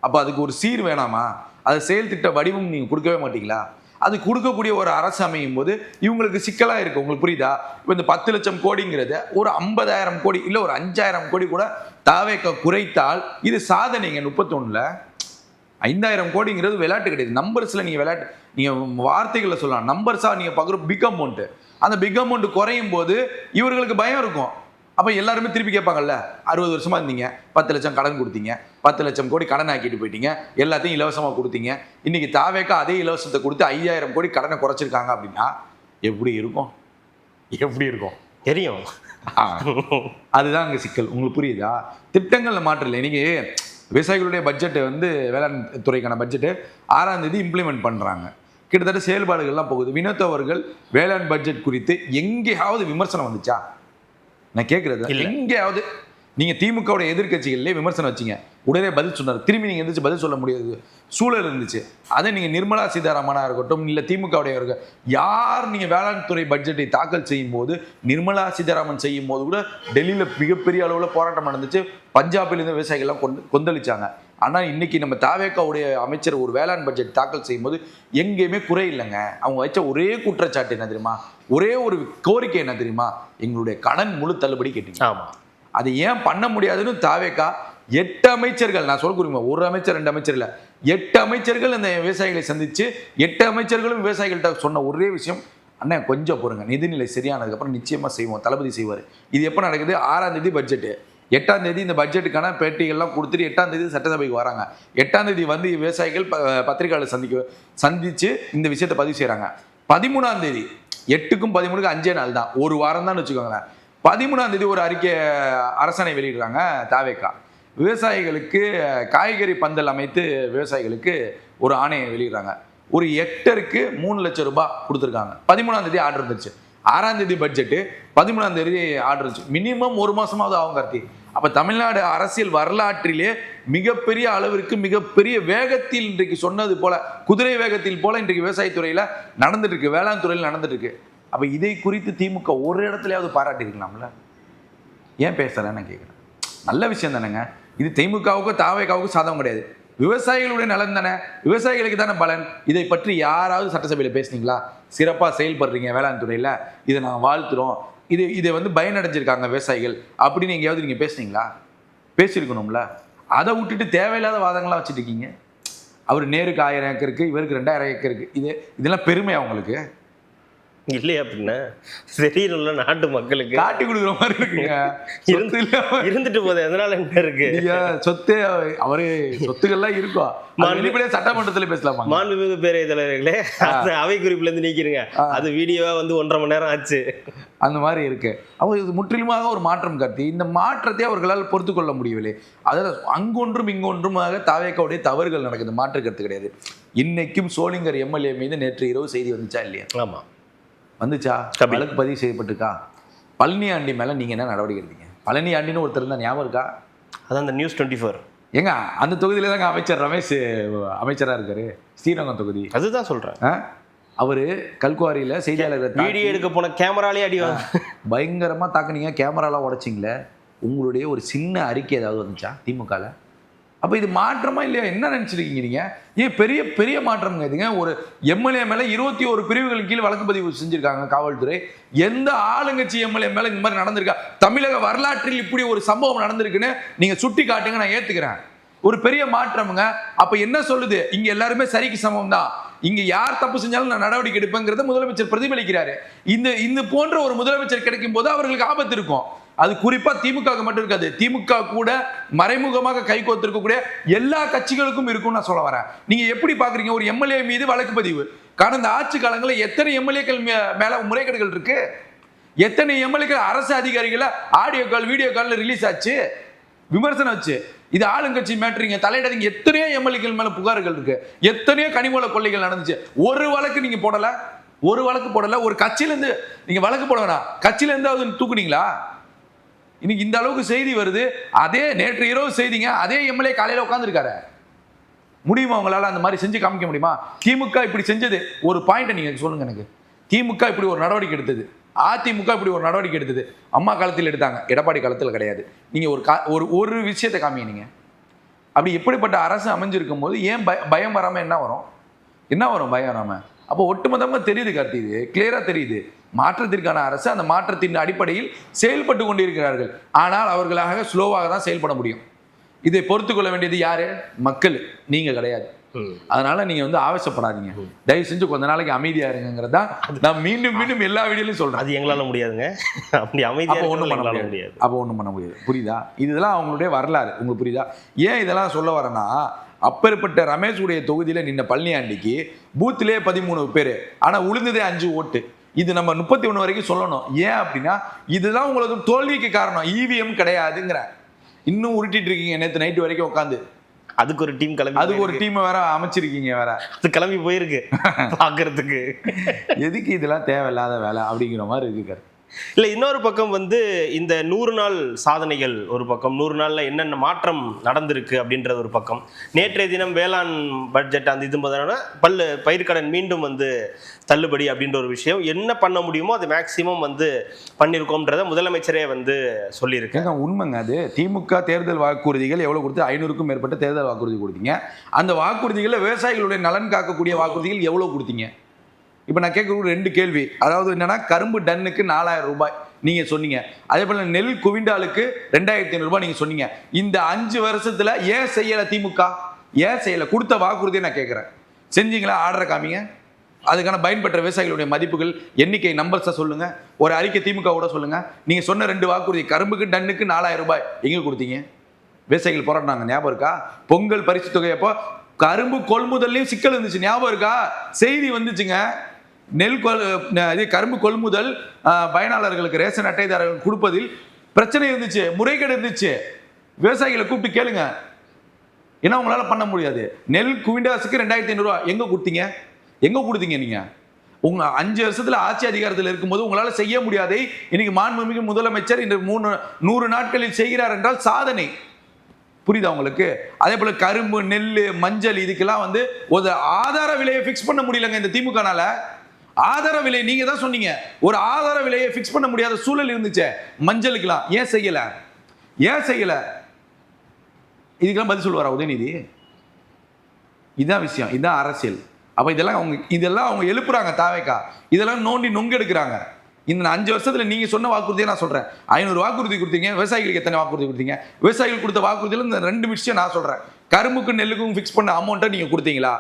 A: அப்போ அதுக்கு ஒரு சீர் வேணாமா? அது செயல் திட்ட வடிவம் நீங்க கொடுக்கவே மாட்டீங்களா? அது கொடுக்கக்கூடிய ஒரு அரசு அமையும் போது இவங்களுக்கு சிக்கலா இருக்கு. உங்களுக்கு புரியுதா? இப்போ இந்த 10 லட்சம் கோடிங்கிறத ஒரு 50,000 கோடி இல்ல ஒரு 5,000 கோடி கூட தாவேக்கா குறைத்தால் இது சாதனைங்க. 31ல 5,000 கோடிங்கிறது விளையாட்டு கிடையாது. நம்பர்ஸ்ல நீங்க விளையாட்டு, நீங்க வார்த்தைகளை சொல்லலாம், நம்பர்ஸா நீங்க பார்க்குற பிக் அமௌண்ட். அந்த பிக் அமௌண்ட் குறையும் போது இவர்களுக்கு பயம் இருக்கும். அப்ப எல்லாருமே திருப்பி கேட்பாங்கல்ல, 60 வருஷமா இருந்தீங்க, 10 லட்சம் கடன் கொடுத்தீங்க, 10 லட்சம் கோடி கடன் ஆக்கிட்டு போயிட்டீங்க, எல்லாத்தையும் இலவசமா கொடுத்தீங்க, இன்னைக்கு தாவேக்கா அதே இலவசத்தை கொடுத்து 5,000 கோடி கடனை குறைச்சிருக்காங்க அப்படின்னா எப்படி இருக்கும்? எப்படி இருக்கும்
B: தெரியும்.
A: அதுதான் அங்க சிக்கல். உங்களுக்கு புரியுதா? திட்டங்கள்ல மாற்றல. இன்னைக்கு விவசாயிகளுடைய பட்ஜெட்டை வந்து வேளாண் துறைக்கான பட்ஜெட்டு 6ஆம் தேதி இம்ப்ளிமெண்ட் பண்றாங்க. கிட்டத்தட்ட செயல்பாடுகள்லாம் போகுது. வினோத் அவர்கள் வேளாண் பட்ஜெட் குறித்து எங்கேயாவது விமர்சனம் வந்துச்சா? நான் கேட்கறது எங்கேயாவது நீங்க திமுகவுடைய எதிர்கட்சிகளிலே விமர்சனம் வச்சீங்க, உடனே பதில் சொன்னார், திரும்பி நீங்க எந்திரிச்சு பதில் சொல்ல முடியாது சூழல் இருந்துச்சு. அதை நீங்க நிர்மலா சீதாராமனா இருக்கட்டும், இல்ல திமுகவுடைய யார் நீங்க வேளாண் துறை பட்ஜெட்டை தாக்கல் செய்யும் போது, நிர்மலா சீதாராமன் செய்யும் போது கூட டெல்லியில மிகப்பெரிய அளவுல போராட்டம் நடந்துச்சு. பஞ்சாபில் இருந்து விவசாயிகள்லாம் கொந்தளிச்சாங்க. ஆனா இன்னைக்கு நம்ம தாவேக்காவுடைய அமைச்சர் ஒரு வேளாண் பட்ஜெட் தாக்கல் செய்யும் போது எங்கேயுமே குறை இல்லைங்க. அவங்க வச்ச ஒரே குற்றச்சாட்டு என்ன தெரியுமா? ஒரே ஒரு கோரிக்கை என்ன தெரியுமா? எங்களுடைய கடன் முழு தள்ளுபடி கேட்டீங்க.
B: ஆமா,
A: அது ஏன் பண்ண முடியாதுன்னு தாவேக்கா 8 அமைச்சர்கள், நான் சொல்ல குறிமா, ஒரு அமைச்சர் 2 அமைச்சர் இல்ல, 8 அமைச்சர்கள் அந்த விவசாயிகளை சந்திச்சு 8 அமைச்சர்களும் விவசாயிகள்கிட்ட சொன்ன ஒரே விஷயம், அண்ணன் கொஞ்சம் பொறுங்க, நிதிநிலை சரியானதுக்கு அப்புறம் நிச்சயமா செய்வோம், தளபதி செய்வார். இது எப்போ நடக்குது? 6ஆம் தேதி பட்ஜெட்டு, 8ஆம் தேதி இந்த பட்ஜெட்டுக்கான பேட்டிகள்லாம் கொடுத்துட்டு 8ஆம் தேதி சட்டசபைக்கு வராங்க. 8ஆம் தேதி வந்து விவசாயிகள் பத்திரிகையாளர் சந்திச்சு இந்த விஷயத்தை பதிவு செய்யறாங்க. 13ஆம் தேதி, 8க்கும் 13க்கும் 5 நாள் தான், ஒரு வாரம் தான் வச்சுக்கோங்களேன். 13ஆம் தேதி ஒரு அறிக்கை அரசாணை வெளியிடுறாங்க தாவேக்கா. விவசாயிகளுக்கு காய்கறி பந்தல் அமைத்து விவசாயிகளுக்கு ஒரு ஆணையை வெளியிடுறாங்க. ஒரு ஹெக்டருக்கு 3 லட்சம் ரூபாய் கொடுத்துருக்காங்க. 13ஆம் தேதி ஆர்டர் இருந்துச்சு. 6ஆம் தேதி பட்ஜெட்டு, 13ஆம் தேதி ஆர்டர் இருந்துச்சு. மினிமம் ஒரு மாசமாவது ஆகும் கார்த்தி. அப்ப தமிழ்நாடு அரசியல் வரலாற்றிலே மிகப்பெரிய அளவிற்கு மிகப்பெரிய வேகத்தில் இன்றைக்கு சொன்னது போல, குதிரை வேகத்தில் போல இன்றைக்கு விவசாயத்துறையில நடந்துட்டு இருக்கு, வேளாண் துறையில் நடந்துட்டு இருக்கு. அப்ப இதை குறித்து திமுக ஒரு இடத்துலயாவது பாராட்டி இருக்கலாம்ல? ஏன் பேசலன்னு நான் கேட்கிறேன். நல்ல விஷயம் தானேங்க. இது திமுகவுக்கும் தாவேக்காவுக்கும் சாதகம் கிடையாது, விவசாயிகளுடைய நலன் தானே, விவசாயிகளுக்கு தானே பலன். இதை பற்றி யாராவது சட்டசபையில் பேசுனீங்களா? சிறப்பாக செயல்படுறீங்க வேளாண் துறையில், இதை நாங்கள் வாழ்த்துறோம், இதை வந்து பயனடைஞ்சிருக்காங்க விவசாயிகள் அப்படின்னு எங்கேயாவது நீங்கள் பேசுனீங்களா? பேசியிருக்கணும்ல. அதை விட்டுட்டு தேவையில்லாத வாதங்கள்லாம் வச்சுட்டு இருக்கீங்க. அவர் நேருக்கு 1000 ஏக்கர் இருக்கு, இவருக்கு 2000 ஏக்கர் இருக்கு. இதெல்லாம் பெருமை அவங்களுக்கு
B: இல்லையா? அப்படின்னா தெரியல, நாட்டு மக்களுக்கு
A: காட்டி கொடுக்குற மாதிரி இருக்குங்க.
B: இருந்துட்டு போதே, அதனால என்ன இருக்கு?
A: சொத்து அவரு சொத்துக்கள்லாம் இருக்கும். வெளிப்படையா சட்டமன்றத்துல பேசலாமா?
B: மாண்புமிகு பேரவைத் தலைவர்களே, அவை குறிப்புல இருந்து நீக்கிருங்க. அது வீடியோவா வந்து 1.5 மணி நேரம் ஆச்சு.
A: அந்த மாதிரி இருக்கு. அவர் இது முற்றிலுமாக ஒரு மாற்றம் காட்டி, இந்த மாற்றத்தை அவர்களால் பொறுத்து கொள்ள முடியவில்லை. அதாவது அங்கொன்றும் இங்கொன்றுமாக தாவேக்காவுடைய தவறுகள் நடக்குது, மாற்று கருத்து கிடையாது. இன்னைக்கும் சோளிங்கர் எம்எல்ஏ மீது நேற்று இரவு செய்தி வந்துச்சா இல்லையா?
B: ஆமா,
A: வந்துச்சா? வழக்கு பதிவு செய்யப்பட்டிருக்கா? பழனி ஆண்டி மேல நீங்க என்ன நடவடிக்கை எடுத்தீங்க? பழனி ஆண்டின்னு ஒருத்தர் இருந்தா ஞாபகம் இருக்கா?
B: அதான் அந்த நியூஸ் 24.
A: ஏங்க அந்த தொகுதியில தாங்க அமைச்சர் ரமேஷ் அமைச்சரா இருக்காரு, ஸ்ரீரங்கம் தொகுதி.
B: அதுதான் சொல்றேன்.
A: அவரு கல்குவாரியில செய்தியாளர்
B: வீடியோ எடுக்க போன கேமராலே அடிவாங்க,
A: பயங்கரமா தாக்குனீங்க, கேமராலாம் உடைச்சிங்களே. உங்களுடைய ஒரு சின்ன அறிக்கை ஏதாவது வந்துச்சா திமுகல? அப்ப இது மாற்றமா இல்லையா? என்ன நினைச்சிருக்கீங்க நீங்க? ஏன் பெரிய பெரிய மாற்றம் இதுங்க. ஒரு எம்எல்ஏ மேல 21 பிரிவுகள் கீழ் வழக்கு பதிவு செஞ்சிருக்காங்க காவல்துறை. எந்த ஆளுங்கட்சி எம்எல்ஏ மேல இந்த மாதிரி நடந்திருக்கா? தமிழக வரலாற்றில் இப்படி ஒரு சம்பவம் நடந்திருக்குன்னு நீங்க சுட்டி காட்டுங்க, நான் ஏத்துக்கிறேன். ஒரு பெரிய மாற்றம்ங்க. அப்ப என்ன சொல்லுது? இங்க எல்லாருமே சரிக்கு சமம் தான், இங்க யார் தப்பு செஞ்சாலும் நான் நடவடிக்கை எடுப்பேங்கிறத முதலமைச்சர் பிரதிபலிக்கிறாரு. இந்த போன்ற ஒரு முதலமைச்சர் கிடைக்கும் போது அவர்களுக்கு ஆபத்து இருக்கும். அது குறிப்பா திமுக மட்டும் இருக்காது, திமுக கூட மறைமுகமாக கைகோத்திருக்கக்கூடிய எல்லா கட்சிகளுக்கும் இருக்கும் நான் சொல்ல வரேன். நீங்க எப்படி பாக்குறீங்க? ஒரு எம்எல்ஏ மீது வழக்கு பதிவு. கடந்த ஆட்சி காலங்களில் எத்தனை எம்எல்ஏக்கள் மேல முறைகேடுகள் இருக்கு? எத்தனை எம்எல்ஏக்கள் அரசு அதிகாரிகளை ஆடியோ கால் வீடியோ கால்ல ரிலீஸ் ஆச்சு? விமர்சனம் வச்சு இது ஆளுங்கட்சி மேட்ரிங்க தலையிடாதீங்க. எத்தனையோ எம்எல்ஏக்கள் மேல புகார்கள் இருக்கு, எத்தனையோ கனிமூல கொள்ளைகள் நடந்துச்சு. ஒரு வழக்கு நீங்க போடல, ஒரு வழக்கு போடல. ஒரு கட்சியில இருந்து நீங்க வழக்கு போட வேணாம், கட்சியில இருந்து தூக்குனீங்களா? இன்னைக்கு இந்த அளவுக்கு செய்தி வருது. அதே நேற்று இரவு செய்திங்க, அதே எம்எல்ஏ காலையில உட்காந்துருக்காரு. முடியுமா உங்களால அந்த மாதிரி செஞ்சு காமிக்க முடியுமா? திமுக இப்படி செஞ்சது ஒரு பாயிண்ட் நீங்க சொல்லுங்க எனக்கு. திமுக இப்படி ஒரு நடவடிக்கை எடுத்தது, அதிமுக இப்படி ஒரு நடவடிக்கை எடுத்தது. அம்மா காலத்தில் எடுத்தாங்க, எடப்பாடி காலத்தில் கிடையாது. நீங்க ஒரு விஷயத்தை காமிங்க நீங்க. அப்படி எப்படிப்பட்ட அரசு அமைஞ்சிருக்கும் போது ஏன் பயம் வராம என்ன வரும் பயம் வராம? அப்போ ஒட்டுமொத்தமாக தெரியுது கார்த்தி, இது கிளியரா தெரியுது. மாற்றத்திற்கான அரசு அந்த மாற்றத்தின் அடிப்படையில் செயல்பட்டு கொண்டிருக்கிறார்கள். ஆனால் அவர்களாக ஸ்லோவாக தான் செயல்பட முடியும். இதை பொறுத்து கொள்ள வேண்டியது யாரு? மக்கள், நீங்க கிடையாது. அதனால நீங்க ஆவேசப்படாதீங்க, தயவு செஞ்சு கொஞ்ச நாளைக்கு அமைதியா இருங்கிறதா நான் மீண்டும் மீண்டும் எல்லா வீடியோலையும் சொல்றேன்.
B: அது எங்களால முடியாதுங்க. அப்படி அமைதியா
A: ஒண்ணும் பண்ண முடியாது. அப்போ ஒண்ணும் பண்ண முடியாது. புரியுதா? இதெல்லாம் அவங்களுடைய வரலாறு. உங்களுக்கு புரியுதா? ஏன் இதெல்லாம் சொல்ல வரேன்னா, அப்பேற்பட்ட ரமேஷ் உடைய தொகுதியில நின்ன பழனியாண்டிக்கு பூத்திலே 13 பேரு, ஆனா உளுந்ததே 5 ஓட்டு. இது நம்ம 31 வரைக்கும் சொல்லணும். ஏன் அப்படின்னா இதுதான் உங்களுக்கு தோல்விக்கு காரணம். இவிஎம் கிடையாதுங்கிற இன்னும் உருட்டிட்டு இருக்கீங்க நேற்று நைட்டு வரைக்கும் உட்காந்து.
B: அதுக்கு ஒரு டீம் கிளம்பி,
A: அதுக்கு ஒரு டீம் வேற அமைச்சிருக்கீங்க, வேற
B: அது கிளம்பி போயிருக்கு பாக்குறதுக்கு.
A: எதுக்கு இதெல்லாம் தேவையில்லாத வேலை அப்படிங்கிற மாதிரி இருக்கு.
B: இல்லை, இன்னொரு பக்கம் இந்த 100 நாள் சாதனைகள் ஒரு பக்கம், 100 நாளில் என்னென்ன மாற்றம் நடந்திருக்கு அப்படின்றது ஒரு பக்கம். நேற்றைய தினம் வேளாண் பட்ஜெட் அந்த இது பயிர்க்கடன் மீண்டும் தள்ளுபடி அப்படின்ற ஒரு விஷயம், என்ன பண்ண முடியுமோ அது மேக்சிமம் பண்ணியிருக்கோம்ன்றத முதலமைச்சரே சொல்லியிருக்காங்க.
A: உண்மைங்க. அது திமுக தேர்தல் வாக்குறுதிகள் எவ்வளவு கொடுத்து 500க்கும் மேற்பட்ட தேர்தல் வாக்குறுதி கொடுத்தீங்க. அந்த வாக்குறுதிகளில் விவசாயிகளுடைய நலன் காக்கக்கூடிய வாக்குறுதிகள் எவ்வளவு கொடுத்தீங்க? இப்போ நான் கேட்கக்கூடிய 2 கேள்வி. அதாவது என்னன்னா, கரும்பு டன்னுக்கு 4000 ரூபாய் நீங்க சொன்னீங்க. அதே போல நெல் குவிண்டாலுக்கு 2500 ரூபாய் நீங்க சொன்னீங்க. இந்த 5 வருஷத்துல ஏன் செய்யல திமுக? ஏன் செய்யல? கொடுத்த வாக்குறுதியை நான் கேட்கிறேன். செஞ்சீங்களா? ஆர்டரை காமிங்க. அதுக்கான பயன்பெற்ற விவசாயிகளுடைய மதிப்புகள் எண்ணிக்கை நம்பர்ஸை சொல்லுங்க. ஒரு அறிக்கை திமுக கூட சொல்லுங்க. நீங்க சொன்ன 2 வாக்குறுதி, கரும்புக்கு டன்னுக்கு 4000 ரூபாய் எங்க கொடுத்தீங்க? விவசாயிகள் போராடினாங்க, ஞாபகம் இருக்கா? பொங்கல் பரிசு தொகை அப்போ கரும்பு கொள்முதல்லையும் சிக்கல் இருந்துச்சு, ஞாபகம் இருக்கா? செய்தி வந்துச்சுங்க. கரும்பு கொள்முதல் பயனாளர்களுக்கு ரேஷன் அட்டைதாரர்கள் கொடுப்பதில் பிரச்சனை இருந்துச்சு, முறைகேடு இருந்துச்சு. விவசாயிகளை கூப்பிட்டு கேளுங்க, ஏன்னா உங்களால பண்ண முடியாது. நெல் குவிண்டாஸுக்கு 2500 ரூபாய் எங்க கொடுத்தீங்க? எங்க கொடுத்தீங்க? நீங்க உங்க 5 வருஷத்துல ஆட்சி அதிகாரத்தில் இருக்கும்போது உங்களால செய்ய முடியாதை இன்னைக்கு மாண்புமிகு முதலமைச்சர் இந்த 100 நாட்களில் செய்கிறார் என்றால் சாதனை. புரியுதா உங்களுக்கு? அதே போல கரும்பு, நெல், மஞ்சள் இதுக்கெல்லாம் ஒரு ஆதார விலையை பிக்ஸ் பண்ண முடியலங்க இந்த திமுகனால. ஆதார விலை நீங்க தான் சொன்னீங்க, ஒரு ஆதார விலையை பிக்ஸ் பண்ண முடியாத சூழல் இருந்துச்சு மஞ்சளுக்கெல்லாம். ஏன் செய்யல? இதுக்கெல்லாம் பதில் சொல்லுவாரா உதயநிதி? இதுதான் விஷயம், இதுதான் அரசியல். அப்ப இதெல்லாம் அவங்க எழுப்புறாங்க தாவேக்கா, இதெல்லாம் நோண்டி நொங்கு எடுக்கிறாங்க. இந்த 5 வருஷத்துல நீங்க சொன்ன வாக்குறுதியை நான் சொல்றேன். 500 வாக்குறுதி கொடுத்தீங்க. விவசாயிகளுக்கு எத்தனை வாக்குறுதி கொடுத்தீங்க? விவசாயிகள் கொடுத்த வாக்குறுதியில் இந்த 2 விஷயம் நான் சொல்றேன். கரும்புக்கும் நெல்லுக்கும் பிக்ஸ் பண்ண அமௌண்ட்டை நீங்க கொடுத்தீங்களா?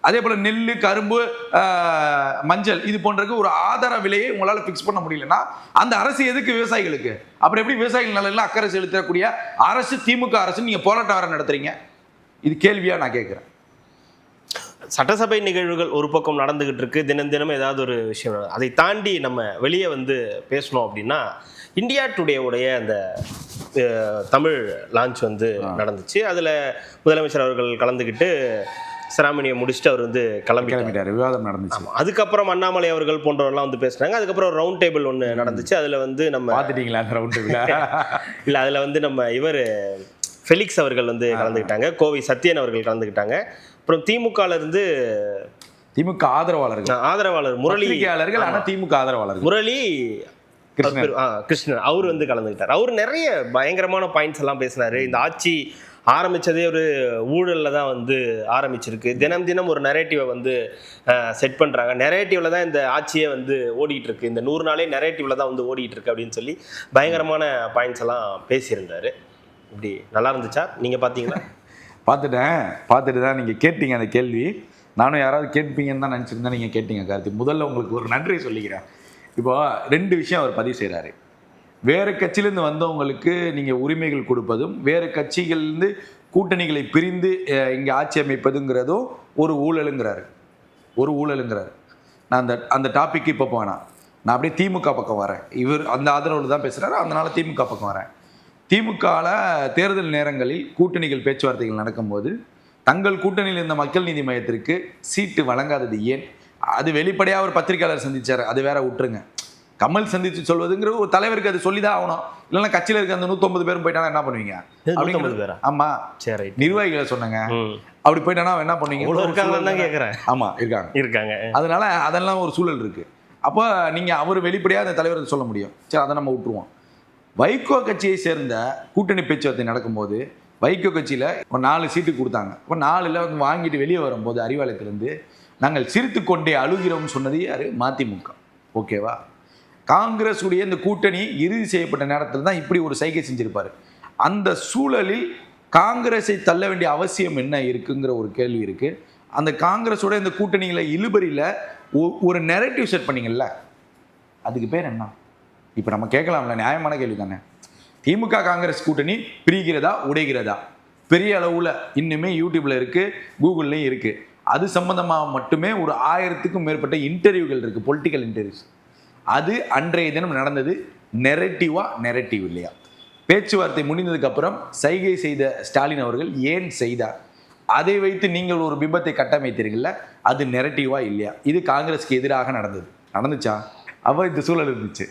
A: அதே போல நெல், கரும்பு, மஞ்சள் இது போன்றதுக்கு ஒரு ஆதார விலையை உங்களால பிக்ஸ் பண்ண முடியலன்னா அந்த அரசு எதுக்கு விவசாயிகளுக்கு? அப்புறம் எப்படி விவசாயிகள் நலன்ல அக்கறை செலுத்தக்கூடிய அரசு திமுக அரசு நீங்க போராட்டம் வேற நடத்துறீங்க? இது கேள்வியா நான் கேட்கிறேன்.
B: சட்டசபை நிகழ்வுகள் ஒரு பக்கம் நடந்துகிட்டு இருக்கு, தினம் தினம் ஏதாவது ஒரு விஷயம். அதை தாண்டி நம்ம வெளியே பேசணும் அப்படின்னா, இந்தியா டுடே உடைய அந்த தமிழ் லான்ச் நடந்துச்சு. அதில் முதலமைச்சர் அவர்கள் கலந்துக்கிட்டு செராமனியை முடிச்சுட்டு அவர் கிளம்பிட்டார்.
A: விவாதம் நடந்துச்சு.
B: அதுக்கப்புறம் அண்ணாமலை அவர்கள் போன்றவர்கள்லாம் பேசுனாங்க. அதுக்கப்புறம் ரவுண்ட் டேபிள் ஒன்று நடந்துச்சு. அதில் நம்ம
A: பார்த்துட்டீங்களா அந்த ரவுண்ட் டேபிள்?
B: இல்லை, அதில் நம்ம இவர் ஃபெலிக்ஸ் அவர்கள் கலந்துக்கிட்டாங்க, கோவை சத்யன் அவர்கள் கலந்துக்கிட்டாங்க. அப்புறம்
A: திமுக ஆதரவாளர் முரளியாளர்கள், ஆனால் திமுக ஆதரவாளர்கள்
B: முரளி கிருஷ்ணன் அவர் கலந்துக்கிட்டார். அவர் நிறைய பயங்கரமான பாயிண்ட்ஸ் எல்லாம் பேசினாரு. இந்த ஆட்சி ஆரம்பித்ததே ஒரு ஊழலில் தான் ஆரம்பிச்சிருக்கு. தினம் தினம் ஒரு நெரேட்டிவை செட் பண்ணுறாங்க. நெரேட்டிவில் தான் இந்த ஆட்சியே ஓடிட்டு இருக்கு. இந்த 100 நாளே நெரேட்டிவில் தான் ஓடிட்டு இருக்கு அப்படின்னு சொல்லி பயங்கரமான பாயிண்ட்ஸ் எல்லாம் பேசியிருந்தாரு. இப்படி நல்லா இருந்துச்சா? நீங்கள் பார்த்தீங்களா?
A: பார்த்துட்டு தான் நீங்கள் கேட்டீங்க அந்த கேள்வி. நானும் யாராவது கேட்பீங்கன்னு தான் நினச்சிருந்தேன். நீங்கள் கேட்டீங்க கார்த்தி. முதல்ல உங்களுக்கு ஒரு நன்றி சொல்லிக்கிறேன். இப்போ 2 விஷயம் அவர் பதிவு செய்கிறாரு. வேறு கட்சியிலேருந்து வந்தவங்களுக்கு நீங்கள் உரிமைகள் கொடுப்பதும், வேறு கட்சிகள்லேருந்து கூட்டணிகளை பிரிந்து இங்கே ஆட்சி அமைப்பதுங்கிறதும் ஒரு ஊழலுங்கிறாரு. நான் அந்த டாபிக் இப்போ போவேணாம். நான் அப்படியே திமுக பக்கம் வரேன். இவர் அந்த ஆதரவில் தான் பேசுகிறாரு, அதனால திமுக பக்கம் வரேன். திமுகல தேர்தல் நேரங்களில் கூட்டணிகள் பேச்சுவார்த்தைகள் நடக்கும்போது தங்கள் கூட்டணியில் இருந்த மக்கள் நீதி மையத்திற்கு சீட்டு வழங்காதது ஏன்? அது வெளிப்படையாக ஒரு பத்திரிகையாளர் சந்திச்சார், அது வேற விட்டுருங்க. கமல் சந்திச்சு சொல்வதுங்கிற ஒரு தலைவருக்கு அது சொல்லிதான் ஆகணும். இல்லைன்னா கட்சியில் இருக்க அந்த 150 பேரும் போயிட்டானா என்ன பண்ணுவீங்க? ஆமா,
B: சரி,
A: நிர்வாகிகளை சொன்னாங்க. அப்படி போயிட்டானா என்ன பண்ணுவீங்க?
B: கேட்குறேன்.
A: ஆமா, இருக்காங்க. அதனால அதெல்லாம் ஒரு சூழல் இருக்கு. அப்போ நீங்க அவர் வெளிப்படையாக அந்த தலைவர் சொல்ல முடியும். சரி, அதை நம்ம விட்டுருவோம். வைகோ கட்சியை சேர்ந்த கூட்டணி பேச்சுவார்த்தை நடக்கும்போது வைகோ கட்சியில் ஒரு 4 சீட்டு கொடுத்தாங்க. இப்போ 4ல் வாங்கிட்டு வெளியே வரும்போது அறிவாலயத்திலேருந்து நாங்கள் சிரித்து கொண்டே அழுகிறோம்னு சொன்னது யார்? மதிமுக. ஓகேவா? காங்கிரஸ் உடைய இந்த கூட்டணி இறுதி செய்யப்பட்ட நேரத்தில் தான் இப்படி ஒரு சைகை செஞ்சிருப்பார். அந்த சூழலில் காங்கிரஸை தள்ள வேண்டிய அவசியம் என்ன இருக்குங்கிற ஒரு கேள்வி இருக்குது. அந்த காங்கிரஸோட இந்த கூட்டணியில் இழுபறியில் ஒரு நெரேட்டிவ் செட் பண்ணிங்கல்ல, அதுக்கு பேர் என்ன? இப்போ நம்ம கேட்கலாம்ல, நியாயமான கேள்வி தானே. திமுக காங்கிரஸ் கூட்டணி பிரிகிறதா உடைகிறதா? பெரிய அளவில் இன்னுமே யூடியூப்ல இருக்குது, கூகுள்லேயும் இருக்குது. அது சம்பந்தமாக மட்டுமே ஒரு 1000க்கும் மேற்பட்ட இன்டர்வியூகள் இருக்குது, பொலிட்டிக்கல் இன்டர்வியூஸ். அது அன்றைய தினம் நடந்தது. நெரேட்டிவ் இல்லையா? பேச்சுவார்த்தை முடிந்ததுக்கப்புறம் சைகை செய்த ஸ்டாலின் அவர்கள் ஏன் செய்தார்? அதை வைத்து நீங்கள் ஒரு பிம்பத்தை கட்டமைத்தீர்கள்ல, அது நெரேட்டிவா இல்லையா? இது காங்கிரஸ்க்கு எதிராக நடந்துச்சா? அப்போ இந்த சூழல் இருந்துச்சு.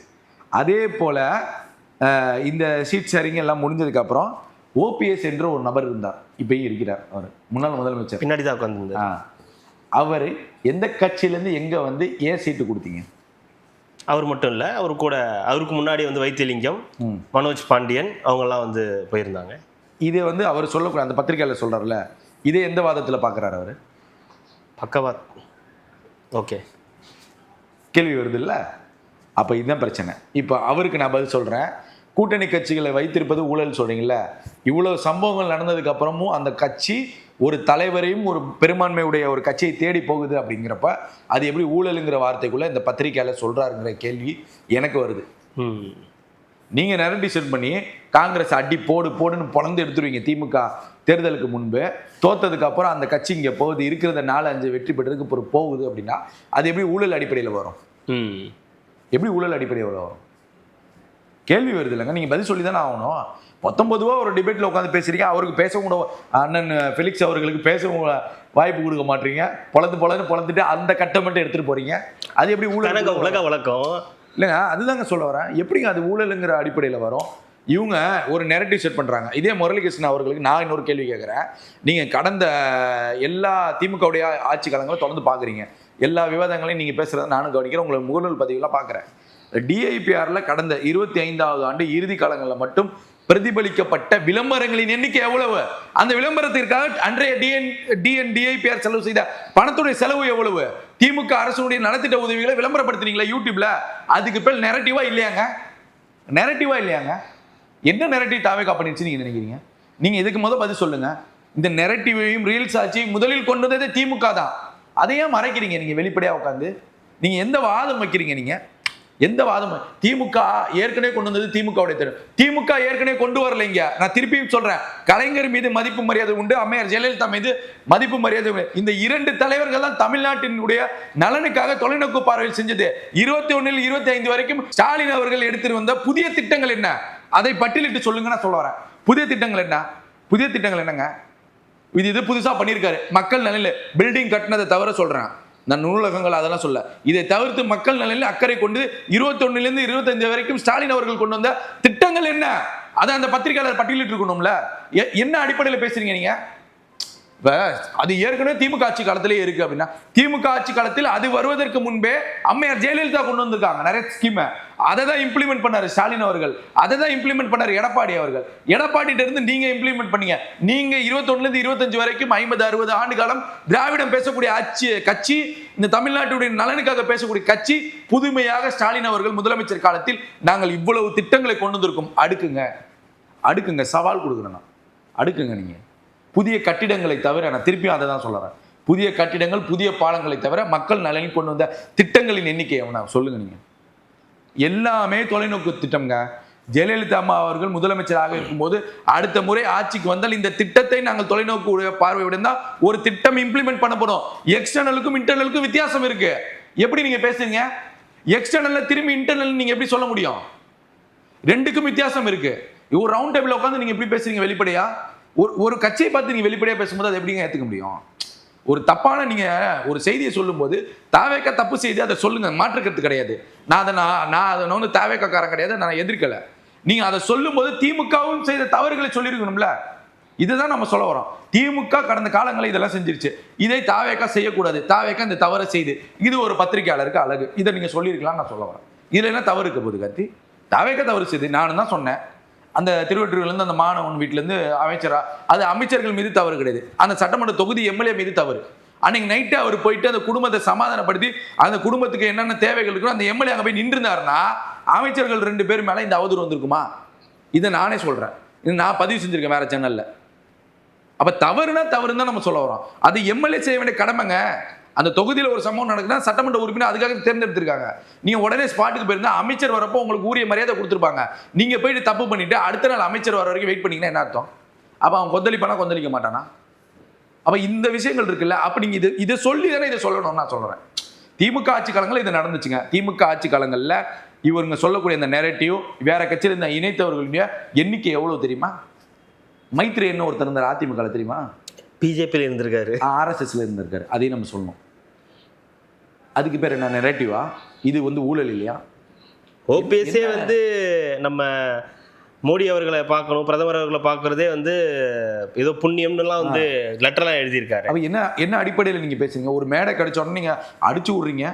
A: அதே போல் இந்த சீட் ஷேரிங் எல்லாம் முடிஞ்சதுக்கப்புறம் ஓபிஎஸ் என்ற ஒரு நபர் இருந்தார், இப்பயும் இருக்கிறார். அவர் முன்னாள் முதலமைச்சர்,
B: பின்னாடி தான் உட்காந்துருந்தார்.
A: அவர் எந்த கட்சியிலேருந்து எங்கே வந்து ஏன் சீட்டு கொடுத்தீங்க?
B: அவர் மட்டும் இல்லை, அவர் கூட அவருக்கு முன்னாடி வந்து வைத்தியலிங்கம், மனோஜ் பாண்டியன் அவங்கெல்லாம் வந்து போயிருந்தாங்க.
A: இது வந்து அவர் சொல்லக்கூடாது, அந்த பத்திரிகையாளர் சொல்கிறார்ல, இதே எந்த வாதத்தில் பார்க்குறாரு அவர்?
B: பக்கவாத். ஓகே,
A: கேள்வி வருது இல்லை? அப்போ இதுதான் பிரச்சனை. இப்போ அவருக்கு நான் பதில் சொல்கிறேன். கூட்டணி கட்சிகளை வைத்திருப்பது ஊழல் சொல்கிறீங்கள, இவ்வளோ சம்பவங்கள் நடந்ததுக்கு அப்புறமும் அந்த கட்சி ஒரு தலைவரையும் ஒரு பெரும்பான்மையுடைய ஒரு கட்சியை தேடி போகுது அப்படிங்கிறப்ப அது எப்படி ஊழலுங்கிற வார்த்தைக்குள்ளே இந்த பத்திரிகையாளர் சொல்கிறாருங்கிற கேள்வி எனக்கு வருது. நீங்கள் நெரேட்டிவ் செட் பண்ணி காங்கிரஸ் அடி போடுன்னு பொழந்து எடுத்துருவீங்க. திமுக தேர்தலுக்கு முன்பு தோத்ததுக்கு அப்புறம் அந்த கட்சி இங்கே போகுது, இருக்கிறத 4-5 வெற்றி பெற்றதுக்கு அப்புறம் போகுது அப்படின்னா அது எப்படி ஊழல் அடிப்படையில் வரும்? எப்படி ஊழல் அடிப்படையில் வரும்? கேள்வி வருது இல்லைங்க, நீங்கள் பதில் சொல்லி தானே ஆகணும். 19 ஒரு டிபேட்டில் உட்காந்து பேசுறீங்க, அவருக்கு பேசக்கூட அண்ணன் ஃபெலிக்ஸ் அவர்களுக்கு பேச வாய்ப்பு கொடுக்க மாட்டீங்க. பொழந்துட்டு அந்த கட்டமெண்ட்டை எடுத்துகிட்டு போகிறீங்க. அது எப்படி ஊழல்?
B: உலக வழக்கம்
A: இல்லைங்க, அதுதாங்க சொல்ல வரேன். எப்படிங்க அது ஊழலுங்கிற அடிப்படையில் வரும்? இவங்க ஒரு நெரேட்டிவ் செட் பண்ணுறாங்க. இதே முரளிகிருஷ்ணன் அவர்களுக்கு நான் இன்னொரு கேள்வி கேட்குறேன். நீங்கள் கடந்த எல்லா திமுகவுடைய ஆட்சி காலங்களும் தொடர்ந்து பார்க்குறீங்க, எல்லா விவாதங்களையும் நீங்கள் பேசுகிறத நானும் கவனிக்கிறேன், உங்களை முகநூல் பதிவுலாம் பார்க்குறேன். டிஐபிஆரில் கடந்த 25வது ஆண்டு இறுதி காலங்களில் மட்டும் பிரதிபலிக்கப்பட்ட விளம்பரங்களின் எண்ணிக்கை எவ்வளவு? அந்த விளம்பரத்திற்காக அன்றைய டிஐபிஆர் செலவு செய்த பணத்துடைய செலவு எவ்வளவு? திமுக அரசுடைய நலத்திட்ட உதவிகளை விளம்பரப்படுத்துறீங்களா யூடியூப்ல? அதுக்கு பேர் நெரேட்டிவா இல்லையாங்க? நெரேட்டிவா இல்லையாங்க? என்ன நெரேட்டிவ் தாவேகா பண்ணிடுச்சு நீங்க நினைக்கிறீங்க? நீங்க இதுக்கு முதல் பதில் சொல்லுங்க. இந்த நெரேட்டிவையும் ரீல்ஸ் ஆச்சு முதலில் கொண்டு வந்ததே திமுக தான். அதையே மறைக்கிறீங்க நீங்க வெளிப்படையா உட்காந்து. நீங்க எந்த வாதம் வைக்கிறீங்க? நீங்க எந்த வாதம்? திமுக ஏற்கனவே கொண்டு வந்தது திமுகவுடைய தெரியும். திமுக ஏற்கனவே கொண்டு வரலைங்க. நான் திருப்பியும் சொல்றேன், கலைஞர் மீது மதிப்பு மரியாதை உண்டு, அம்மையார் ஜெயலலிதா மீது மதிப்பு மரியாதை உண்டு. இந்த 2 தலைவர்கள் தான் தமிழ்நாட்டினுடைய நலனுக்காக தொலைநோக்கு பார்வையில் செஞ்சது. 21 25 வரைக்கும் ஸ்டாலின் அவர்கள் எடுத்துட்டு வந்த புதிய திட்டங்கள் என்ன? அதை பட்டியலிட்டு சொல்லுங்க. நான் சொல்ல வரேன், புதிய திட்டங்கள் என்ன? புதிய திட்டங்கள் என்னங்க? இது புதுசா பண்ணியிருக்காரு. மக்கள் நலனில் பில்டிங் கட்டினதை தவிர சொல்றேன், நான் நூலகங்கள் அதெல்லாம் சொல்ல. இதை தவிர்த்து மக்கள் நலனில் அக்கறை கொண்டு 21 25 வரைக்கும் ஸ்டாலின் அவர்கள் கொண்டு வந்த திட்டங்கள் என்ன? அதை அந்த பத்திரிகையாளர் பட்டியலிட்டு இருக்கணும்ல. என்ன அடிப்படையில் பேசுறீங்க நீங்க? அது ஏற்கனவே திமுக ஆட்சி காலத்திலே இருக்கு அப்படின்னா, திமுக ஆட்சி காலத்தில் அது வருவதற்கு முன்பே அம்மையார் ஜெயலலிதா கொண்டு வந்திருக்காங்க நிறைய ஸ்கீம். அதை தான் இம்ப்ளிமெண்ட் பண்ணாரு ஸ்டாலின் அவர்கள், அதை தான் இம்ப்ளிமெண்ட் பண்ணாரு எடப்பாடி அவர்கள். எடப்பாடிட்ட இருந்து நீங்க இம்ப்ளிமெண்ட் பண்ணீங்க. நீங்க 21 25 வரைக்கும் 50 60 ஆண்டு காலம் திராவிடம் பேசக்கூடிய கட்சி, இந்த தமிழ்நாட்டுடைய நலனுக்காக பேசக்கூடிய கட்சி. புதுமையாக ஸ்டாலின் அவர்கள் முதலமைச்சர் காலத்தில் நாங்கள் இவ்வளவு திட்டங்களை கொண்டு வந்திருக்கோம். அடுக்குங்க, சவால் கொடுக்குறேன். அடுக்குங்க. நீங்க புதிய கட்டிடங்களை தவிர, நான் திருப்பியும் அதை தான் சொல்றேன், புதிய கட்டிடங்கள் புதிய பாலங்களை தவிர மக்கள் நலனில் கொண்டு வந்த திட்டங்களின் எண்ணிக்கையை சொல்லுங்க. நீங்க எல்லாமே தொலைநோக்கு திட்டம்ங்க. ஜெயலலிதா அம்மா அவர்கள் முதலமைச்சராக இருக்கும்போது அடுத்த முறை ஆட்சிக்கு வந்தால் இந்த திட்டத்தை நாங்கள் தொலைநோக்கு பார்வையுடன் தான் ஒரு திட்டம் இம்ப்ளிமெண்ட் பண்ண போறோம். எக்ஸ்டர்னலுக்கும் இன்டர்னலுக்கும் வித்தியாசம் இருக்கு. எப்படி நீங்க பேசுறீங்க? எக்ஸ்டர்னல்ல திரும்பி இன்டர்னல் நீங்க எப்படி சொல்ல முடியும்? ரெண்டுக்கும் வித்தியாசம் இருக்கு. ஒரு ரவுண்ட் டேபிள் உட்காந்து நீங்க எப்படி பேசுறீங்க வெளிப்படையா? ஒரு கட்சியை பார்த்து நீங்க வெளிப்படையா பேசும்போது அது எப்படிங்க ஏத்துக்க முடியும்? ஒரு தப்பான நீங்க ஒரு செய்தியை சொல்லும்போது தாவேக்கா தப்பு செய்தி அதை சொல்லுங்க, மாற்றுக்கிறது கிடையாது. நான் அதை வந்து தாவேக்காரன் கிடையாது, நான் எதிர்க்கல. நீங்க அதை சொல்லும் போது திமுகவும் செய்த தவறுகளை சொல்லியிருக்கணும்ல. இதுதான் நம்ம சொல்ல வரோம். திமுக கடந்த காலங்களில் இதெல்லாம் செஞ்சிருச்சு, இதை தாவேக்கா செய்யக்கூடாது, தாவேக்கா இந்த தவறை செய்து, இது ஒரு பத்திரிகையாளருக்கு அழகு, இதை நீங்க சொல்லியிருக்கலாம் நான் சொல்ல வரேன். இதுல என்ன தவறு இருக்க போகுது கார்த்தி? தாவேக்கா தவறு செய்து நானும் தான் சொன்னேன். அந்த திருவொற்றியூர்லேருந்து அந்த மாணவன் வீட்டிலேருந்து அமைச்சரா, அது அமைச்சர்கள் மீது தவறு கிடையாது, அந்த சட்டமன்ற தொகுதி எம்எல்ஏ மீது தவறு. அன்னைக்கு நைட்டு அவர் போயிட்டு அந்த குடும்பத்தை சமாதானப்படுத்தி அந்த குடும்பத்துக்கு என்னென்ன தேவைகள் இருக்கோ அந்த எம்எல்ஏ அங்கே போய் நின்றுருந்தாருன்னா அமைச்சர்கள் 2 பேர் மேலே இந்த அவதூறு வந்திருக்குமா? இதை நானே சொல்கிறேன், இது நான் பதிவு செஞ்சுருக்கேன் வேற சேனலில். அப்போ தவறுனா தவறுன்னு தான் நம்ம சொல்ல வரோம். அது எம்எல்ஏ செய்ய வேண்டிய கடமைங்க. அந்த தொகுதியில் ஒரு சம்பவம் நடக்குதுன்னா சட்டமன்ற உறுப்பினர் அதுக்காக தேர்ந்தெடுத்திருக்காங்க. நீங்க உடனே ஸ்பாட்டுக்கு போயிருந்தா அமைச்சர் வரப்போ உங்களுக்கு உரிய மரியாதை கொடுத்துருப்பாங்க. நீங்க போயிட்டு தப்பு பண்ணிட்டு அடுத்த நாள் அமைச்சர் வர வரைக்கும் வெயிட் பண்ணீங்கன்னா என்ன அர்த்தம்? அப்ப அவன் கொந்தளிப்பானா கொந்தளிக்க மாட்டானா? அப்ப இந்த விஷயங்கள் இருக்குல்ல, அப்ப நீங்க இதை சொல்லி தானே இதை சொல்லணும். நான் சொல்றேன், திமுக ஆட்சி காலங்களில் இது நடந்துச்சுங்க. திமுக ஆட்சி காலங்களில் இவருங்க சொல்லக்கூடிய இந்த நெரேட்டிவ் வேற கட்சியில் இருந்த இணைத்தவர்களுடைய எண்ணிக்கை எவ்வளவு தெரியுமா? மைத்ரி என்ன ஒருத்தர் இருந்தார் அதிமுக தெரியுமா?
B: பிஜேபியில் இருந்திருக்காரு,
A: ஆர்எஸ்எஸ்ல இருந்திருக்காரு. அதையும் நம்ம சொல்லணும். அதுக்கு பேர் என்ன நெரேட்டிவா? இது வந்து ஊழல் இல்லையா?
B: ஓபிஎஸ்ஸே வந்து நம்ம மோடி அவர்களை பார்க்கணும், பிரதமர் அவர்களை பார்க்கறதே வந்து ஏதோ புண்ணியம்னுலாம் வந்து லெட்டர்லாம் எழுதியிருக்காரு.
A: அப்ப என்ன அடிப்படையில் நீங்க பேசுறீங்க? ஒரு மேடை கிடைச்ச உடனே நீங்க அடிச்சு விடுறீங்க.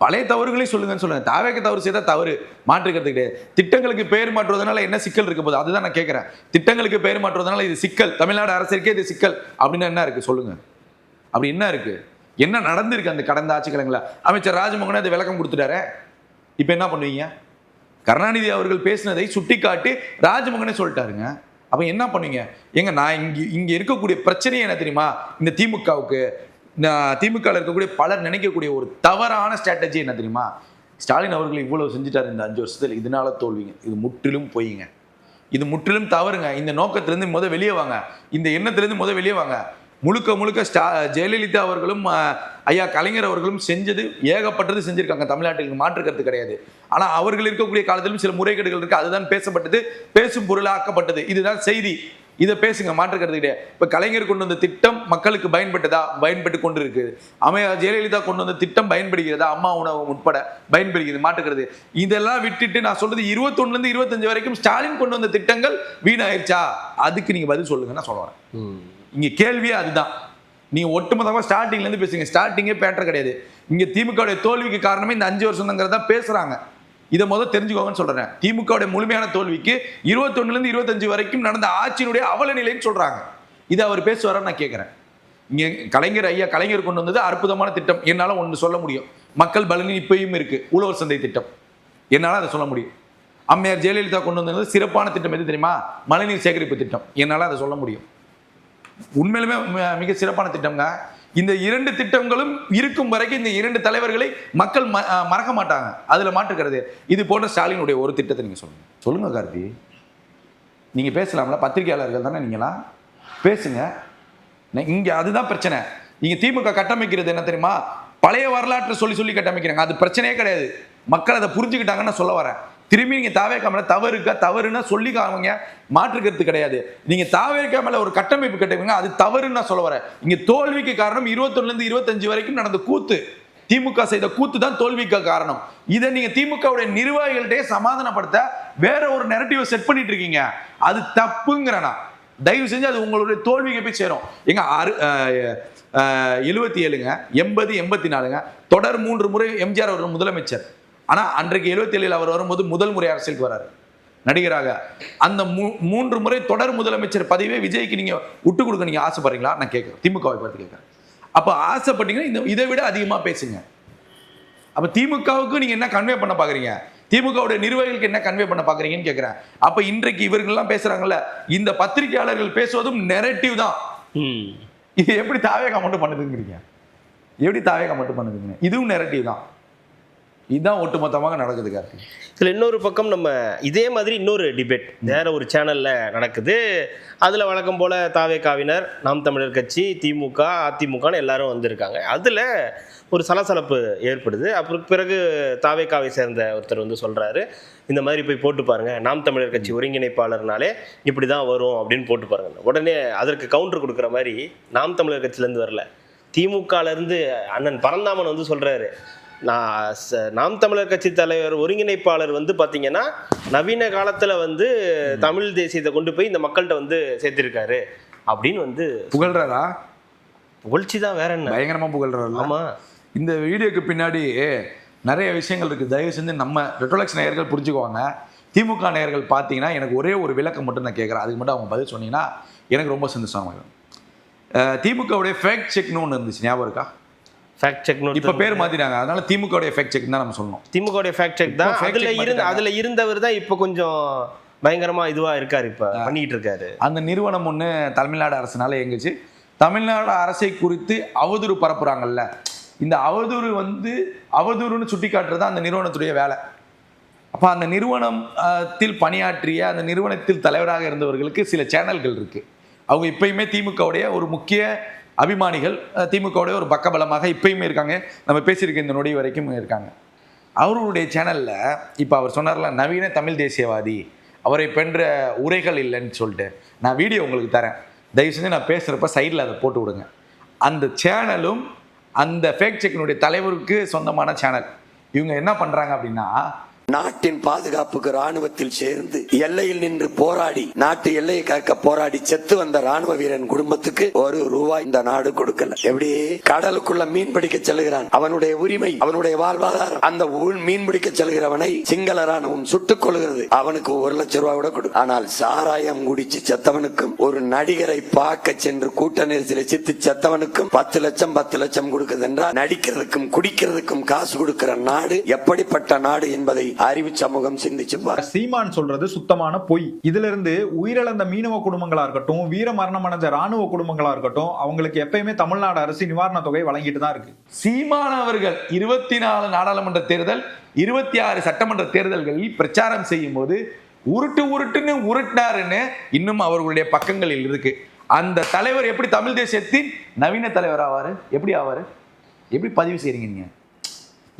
A: பழைய தவறுகளையும் சொல்லுங்கன்னு சொல்லுங்க. தாவேக்க தவறு செய்தா தவறு, மாற்றுக்கிறது கிடையாது. திட்டங்களுக்கு பெயர் மாற்றுவதனால என்ன சிக்கல் இருக்க போகுது? அதுதான் நான் கேட்கிறேன். திட்டங்களுக்கு பெயர் மாற்றுவதனால இது சிக்கல், தமிழ்நாடு அரசுக்கே இது சிக்கல் அப்படின்னு என்ன இருக்கு சொல்லுங்க. அப்படி என்ன இருக்கு? என்ன நடந்திருக்கு அந்த கடந்த ஆட்சி காலங்களில்? அமைச்சர் ராஜமோகன் அது விளக்கம் கொடுத்துட்டாரு. இப்போ என்ன பண்ணுவீங்க? கருணாநிதி அவர்கள் பேசினதை சுட்டிக்காட்டி ராஜமோகனே சொல்லிட்டாருங்க. அப்போ என்ன பண்ணுவீங்க? ஏங்க நான் இங்கே இருக்கக்கூடிய பிரச்சனையே என்ன தெரியுமா? இந்த திமுகவுக்கு, திமுகவில் இருக்கக்கூடிய பலர் நினைக்கக்கூடிய ஒரு தவறான ஸ்ட்ராட்டஜி என்ன தெரியுமா? ஸ்டாலின் அவர்கள் இவ்வளவு செஞ்சுட்டாரு இந்த 5 வருஷத்தில், இதனால தோல்விங்க. இது முற்றிலும் பொய்ங்க, இது முற்றிலும் தவறுங்க. இந்த நோக்கத்திலிருந்து வெளியே வாங்க, இந்த எண்ணத்திலிருந்து வெளியே வாங்க. முழுக்க ஜெயலலிதா அவர்களும் ஐயா கலைஞர் அவர்களும் செஞ்சது ஏகப்பட்டது செஞ்சிருக்காங்க தமிழ்நாட்டிற்கு, மாற்றுக்கிறது கிடையாது. ஆனால் அவர்கள் இருக்கக்கூடிய காலத்திலும் சில முறைகேடுகள் இருக்கு, அதுதான் பேசப்பட்டது, பேசும் பொருளாக்கப்பட்டது. இதுதான் செய்தி, இதை பேசுங்க, மாற்றுக்கிறது கிடையாது. இப்போ கலைஞர் கொண்டு வந்த திட்டம் மக்களுக்கு பயன்பட்டதா? பயன்பட்டு கொண்டு இருக்கு. ஜெயலலிதா கொண்டு வந்த திட்டம் பயன்படுகிறதா? அம்மா உணவு உட்பட பயன்படுகிறது, மாற்றுக்கிறது. இதெல்லாம் விட்டுட்டு நான் சொல்றது 21லேருந்து 25 வரைக்கும் ஸ்டாலின் கொண்டு வந்த திட்டங்கள் வீணாயிருச்சா? அதுக்கு நீங்க பதில் சொல்லுங்க நான் சொல்ல வரேன். இங்க கேள்வியே அதுதான். நீங்க ஒட்டுமொத்தமாக ஸ்டார்டிங்லேருந்து பேசுங்க, ஸ்டார்டிங்கே பேட்டர் கிடையாது. இங்க திமுகவுடைய தோல்விக்கு காரணமே இந்த 5 வருஷங்கிறத பேசுறாங்க. இதை முதல் தெரிஞ்சுக்கோங்கன்னு சொல்றேன். திமுகவுடைய முழுமையான தோல்விக்கு 21லேருந்து 25 வரைக்கும் நடந்த ஆட்சியினுடைய அவல நிலைன்னு சொல்றாங்க. இதை அவர் பேசுவாரான்னு நான் கேட்கிறேன். இங்க கலைஞர் கொண்டு வந்தது அற்புதமான திட்டம், என்னால ஒன்று சொல்ல முடியும். மக்கள் பலனி இப்பயும் இருக்கு, உழவர் சந்தை திட்டம், என்னால அதை சொல்ல முடியும். அம்மையார் ஜெயலலிதா கொண்டு வந்தது சிறப்பான திட்டம் எது தெரியுமா? மழைநீர் சேகரிப்பு திட்டம், என்னால அதை சொல்ல முடியும். உண்மையிலுமே மிக சிறப்பான திட்டம்ங்க. இந்த 2 திட்டங்களும் இருக்கும் வரைக்கும் இந்த 2 தலைவர்களை மக்கள் மறக்க மாட்டாங்க, அதுல மாற்றுக்கிறது. இது போன்ற ஸ்டாலினுடைய ஒரு திட்டத்தை நீங்க சொல்லுங்க கார்த்தி. நீங்க பேசலாம்ல, பத்திரிகையாளர்கள் தானே நீங்களா, பேசுங்க. இங்க அதுதான் பிரச்சனை. நீங்க திமுக கட்டமைக்கிறது என்ன தெரியுமா? பழைய வரலாற்றை சொல்லி கட்டமைக்கிறாங்க. அது பிரச்சனையே கிடையாது, மக்கள் அதை புரிஞ்சுக்கிட்டாங்கன்னு சொல்ல வரேன். திரும்பி நீங்க தாவேக்காமல தவறுன்னா சொல்லி காமிங்க, மாற்றுக்கிறது கிடையாது. நீங்க தாவேக்காமல ஒரு கட்டமைப்பு கட்டமைங்க, அது தவறுன்னு நான் சொல்ல வரேன். இங்க தோல்விக்கு காரணம் 21லேருந்து 25 வரைக்கும் நடந்த கூத்து, திமுக செய்த கூத்து தான் தோல்விக்கு காரணம். இதை நீங்க திமுகவுடைய நிர்வாகிகள்கிட்டயே சமாதானப்படுத்த வேற ஒரு நெரட்டிவ் செட் பண்ணிட்டு இருக்கீங்க, அது தப்புங்கிறனா. தயவு செஞ்சு அது உங்களுடைய தோல்விக்கு போய் சேரும். எங்க 77ங்க, 80, 84ங்க தொடர் 3 முறை எம்ஜிஆர் அவர்கள் முதலமைச்சர். ஆனா அன்றைக்கு 77 அவர் வரும்போது முதல் முறை அரசியலுக்கு வராரு நடிகராக. அந்த 3 முறை தொடர் முதலமைச்சர் பதவியை விஜய்க்கு நீங்க விட்டு கொடுக்க நீங்க ஆசைப்படுறீங்களா? நான் கேட்கிறேன், திமுகவை பார்த்து கேட்கிறேன். அப்ப ஆசைப்பட்டீங்கன்னா இதை விட அதிகமா பேசுங்க. அப்ப திமுகவுக்கு நீங்க என்ன கன்வே பண்ண பாக்குறீங்க? திமுகவுடைய நிர்வாகிகளுக்கு என்ன கன்வே பண்ண பாக்குறீங்கன்னு கேட்கிறேன். அப்ப இன்றைக்கு இவர்கள்லாம் பேசுறாங்கல்ல, இந்த பத்திரிகையாளர்கள் பேசுவதும் நெரட்டிவ் தான். இது எப்படி தாவேகா மட்டும் பண்ணுதுங்கிறீங்க? எப்படி தாவேகா மட்டும் பண்ணுதுங்க? இதுவும் நெரட்டிவ் தான். இதுதான் ஒட்டுமொத்தமாக நடக்குது கார்த்தி.
B: இதில் இன்னொரு பக்கம் நம்ம இதே மாதிரி இன்னொரு டிபேட் வேற ஒரு சேனல்ல நடக்குது. அதில் வழக்கம் போல தாவேகாவினர், நாம் தமிழர் கட்சி, திமுக, அதிமுகன்னு எல்லாரும் வந்திருக்காங்க. அதில் ஒரு சலசலப்பு ஏற்படுது. அப்புறம் பிறகு தாவேகாவை சேர்ந்த ஒருத்தர் வந்து சொல்றாரு, இந்த மாதிரி போய் போட்டு பாருங்க, நாம் தமிழர் கட்சி ஒருங்கிணைப்பாளர்னாலே இப்படி தான் வரும் அப்படின்னு போட்டு பாருங்க. உடனே அதற்கு கவுண்டர் கொடுக்குற மாதிரி நாம் தமிழர் கட்சியிலேருந்து வரல, திமுகலேருந்து அண்ணன் பரந்தாமன் வந்து சொல்றாரு, நாம் தமிழர் கட்சி தலைவர் ஒருங்கிணைப்பாளர் வந்து பார்த்தீங்கன்னா நவீன காலத்தில் வந்து தமிழ் தேசியத்தை கொண்டு போய் இந்த மக்கள்கிட்ட வந்து சேர்த்திருக்காரு அப்படின்னு வந்து
A: புகழ்றாரா?
B: புகழ்ச்சி தான், வேற என்ன,
A: பயங்கரமா புகழ்றாரு.
B: ஆமா.
A: இந்த வீடியோக்கு பின்னாடி நிறைய விஷயங்கள் இருக்குது. தயவு செஞ்சு நம்ம ரெட்ரோலக்ஸ் நேயர்கள் புரிஞ்சுக்குவாங்க. திமுக நேயர்கள் பார்த்தீங்கன்னா எனக்கு ஒரே ஒரு விளக்கம் மட்டும் நான் கேட்குறேன், அதுக்கு மட்டும் அவங்க பதில் சொன்னீங்கன்னா எனக்கு ரொம்ப சந்தோஷமாகும். திமுகவுடைய ஃபேக்ட் செக்னு ஒன்று இருந்துச்சு, ஞாபகம் இருக்கா?
B: ஃபேக்ட் செக்
A: இப்போ பேர் மாத்திட்டாங்க, அதனால திமுகவுடைய ஃபேக்ட் செக் தான் நம்ம சொல்லணும்.
B: திமுகவுடைய ஃபேக்ட் செக் தான். அதுல இருந்தவர் தான் இப்போ கொஞ்சம் பயங்கரமா இதுவா இருக்காரு, இப்போ பண்ணிட்டு இருக்காரு. அந்த
A: நிறுவனம் ஒன்று தமிழ்நாடு அரசுனால எங்குச்சு. தமிழ்நாடு அரசை குறித்து அவதூறு பரப்புறாங்கல்ல, இந்த அவதூறு வந்து அவதூறுன்னு சுட்டி காட்டுறது அந்த நிறுவனத்துடைய வேலை. அப்போ அந்த நிறுவனத்தில் பணியாற்றிய அந்த நிறுவனத்தில் தலைவராக இருந்தவர்களுக்கு சில சேனல்கள் இருக்கு. அவங்க இப்பயுமே திமுகவுடைய ஒரு முக்கிய அபிமானிகள், திமுகவுடைய ஒரு பக்கபலமாக இப்பயுமே இருக்காங்க. நம்ம பேசியிருக்க இந்த நொடி வரைக்கும் இருக்காங்க. அவருடைய சேனலில் இப்போ அவர் சொன்னார்ல, நவீன தமிழ் தேசியவாதி, அவரை பென்ற உரைகள் இல்லைன்னு சொல்லிட்டு நான் வீடியோ உங்களுக்கு தரேன். தயவு செஞ்சு நான் பேசுகிறப்ப சைடில் அதை போட்டு விடுங்க. அந்த சேனலும் அந்த ஃபேக்ட் செக்கினுடைய தலைவருக்கு சொந்தமான சேனல். இவங்க என்ன பண்ணுறாங்க அப்படின்னா,
C: நாட்டின் பாதுகாப்புக்கு ராணுவத்தில் சேர்ந்து எல்லையில் நின்று போராடி நாட்டு எல்லையை காக்க போராடி செத்து வந்த ராணுவ வீரன் குடும்பத்துக்கு ₹1 இந்த நாடு கொடுக்கல. எப்படி கடலுக்குள்ள மீன் பிடிக்க செல்கிறான், அவனுடைய உரிமை, அவனுடைய வாழ்வாதாரம். அந்த மீன் பிடிக்க செல்கிறவனை சிங்கள ராணுவம் சுட்டுக் கொள்கிறது, அவனுக்கு ₹1,00,000 கூட கொடு. ஆனால் சாராயம் குடிச்சு செத்தவனுக்கும் ஒரு நடிகரை பார்க்க சென்று கூட்ட நெரிசலை சித்து செத்தவனுக்கும் 10 லட்சம் 10 லட்சம் கொடுக்குது என்றால் நடிக்கிறதுக்கும் குடிக்கிறதுக்கும் காசு கொடுக்கிற நாடு எப்படிப்பட்ட நாடு என்பதை அறிவு சமூகம் சிந்திச்சு.
D: சீமான் சொல்றது சுத்தமான பொய். இதுல இருந்து உயிரிழந்த மீனவ குடும்பங்களா இருக்கட்டும், வீர மரணம் அடைஞ்ச ராணுவ குடும்பங்களா இருக்கட்டும், அவங்களுக்கு எப்பயுமே தமிழ்நாடு அரசு நிவாரண தொகை வழங்கிட்டு தான் இருக்கு.
A: சீமான் அவர்கள் 24 நாடாளுமன்ற தேர்தல், 26 சட்டமன்ற தேர்தல்களில் பிரச்சாரம் செய்யும் போது உருட்டுன்னு உருட்டினாருன்னு இன்னும் அவர்களுடைய பக்கங்களில் இருக்கு. அந்த தலைவர் எப்படி தமிழ் தேசியத்தின் நவீன தலைவர் ஆவாரு? எப்படி ஆவாரு? எப்படி பதிவு செய்றீங்க நீங்க?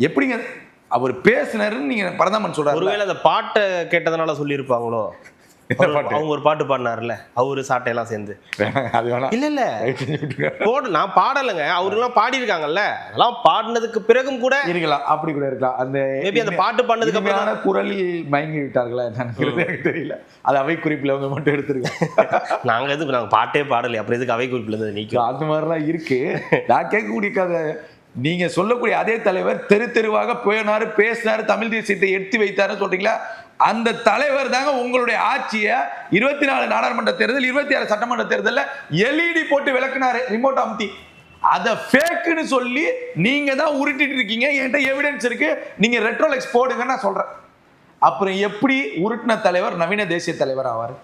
A: எப்படிங்க அவர் பேசினாருன்னு நீங்க பரந்தாமன் சொல்றாரு?
B: ஒருவேளை அந்த பாட்டை கேட்டதனால சொல்லியிருப்பாங்களோ. அவங்க ஒரு பாட்டு பாடினார்ல, அவரு சாட்டையெல்லாம் சேர்ந்து. இல்ல நான் பாடலைங்க, அவருலாம் பாடியிருக்காங்கல்ல, அதெல்லாம் பாடினதுக்கு பிறகும் கூட
A: இருக்கலாம், அப்படி கூட இருக்கலாம். அந்த
B: மேபி அந்த பாட்டு பண்ணதுக்கு அப்புறம்
A: குரலில் மயங்கி விட்டார்களா எனக்கு தெரியல. அது அவை குறிப்பில் வந்து மட்டும் எடுத்துருக்கோம்.
B: நாங்க பாட்டே பாடலை, அப்புறம் எதுக்கு அவை குறிப்பில் இருந்து நீக்கும்?
A: அந்த மாதிரிலாம் இருக்கு. நான் கேட்கக்கூடிய கதை, நீங்க சொல்லக்கூடிய அதே தலைவர் தெருவாக போயினாரு, பேசினாரு, தமிழ் தேசியத்தை எடுத்து வைத்தாரு சொல்றீங்களா? அந்த தலைவர் தாங்க உங்களுடைய ஆட்சியை 24 நாடாளுமன்ற தேர்தல், 26 சட்டமன்ற தேர்தலில் எல்இடி போட்டு விளக்குனாரு, ரிமோட் அமுத்தி. அதை ஃபேக்குன்னு சொல்லி நீங்க தான் உருட்டிட்டு இருக்கீங்க. என்கிட்ட எவிடன்ஸ் இருக்கு, நீங்க ரெட்ரோலெக்ஸ் போடுங்க நான் சொல்றேன். அப்புறம் எப்படி உருட்டின தலைவர் நவீன தேசிய தலைவர் ஆவார்?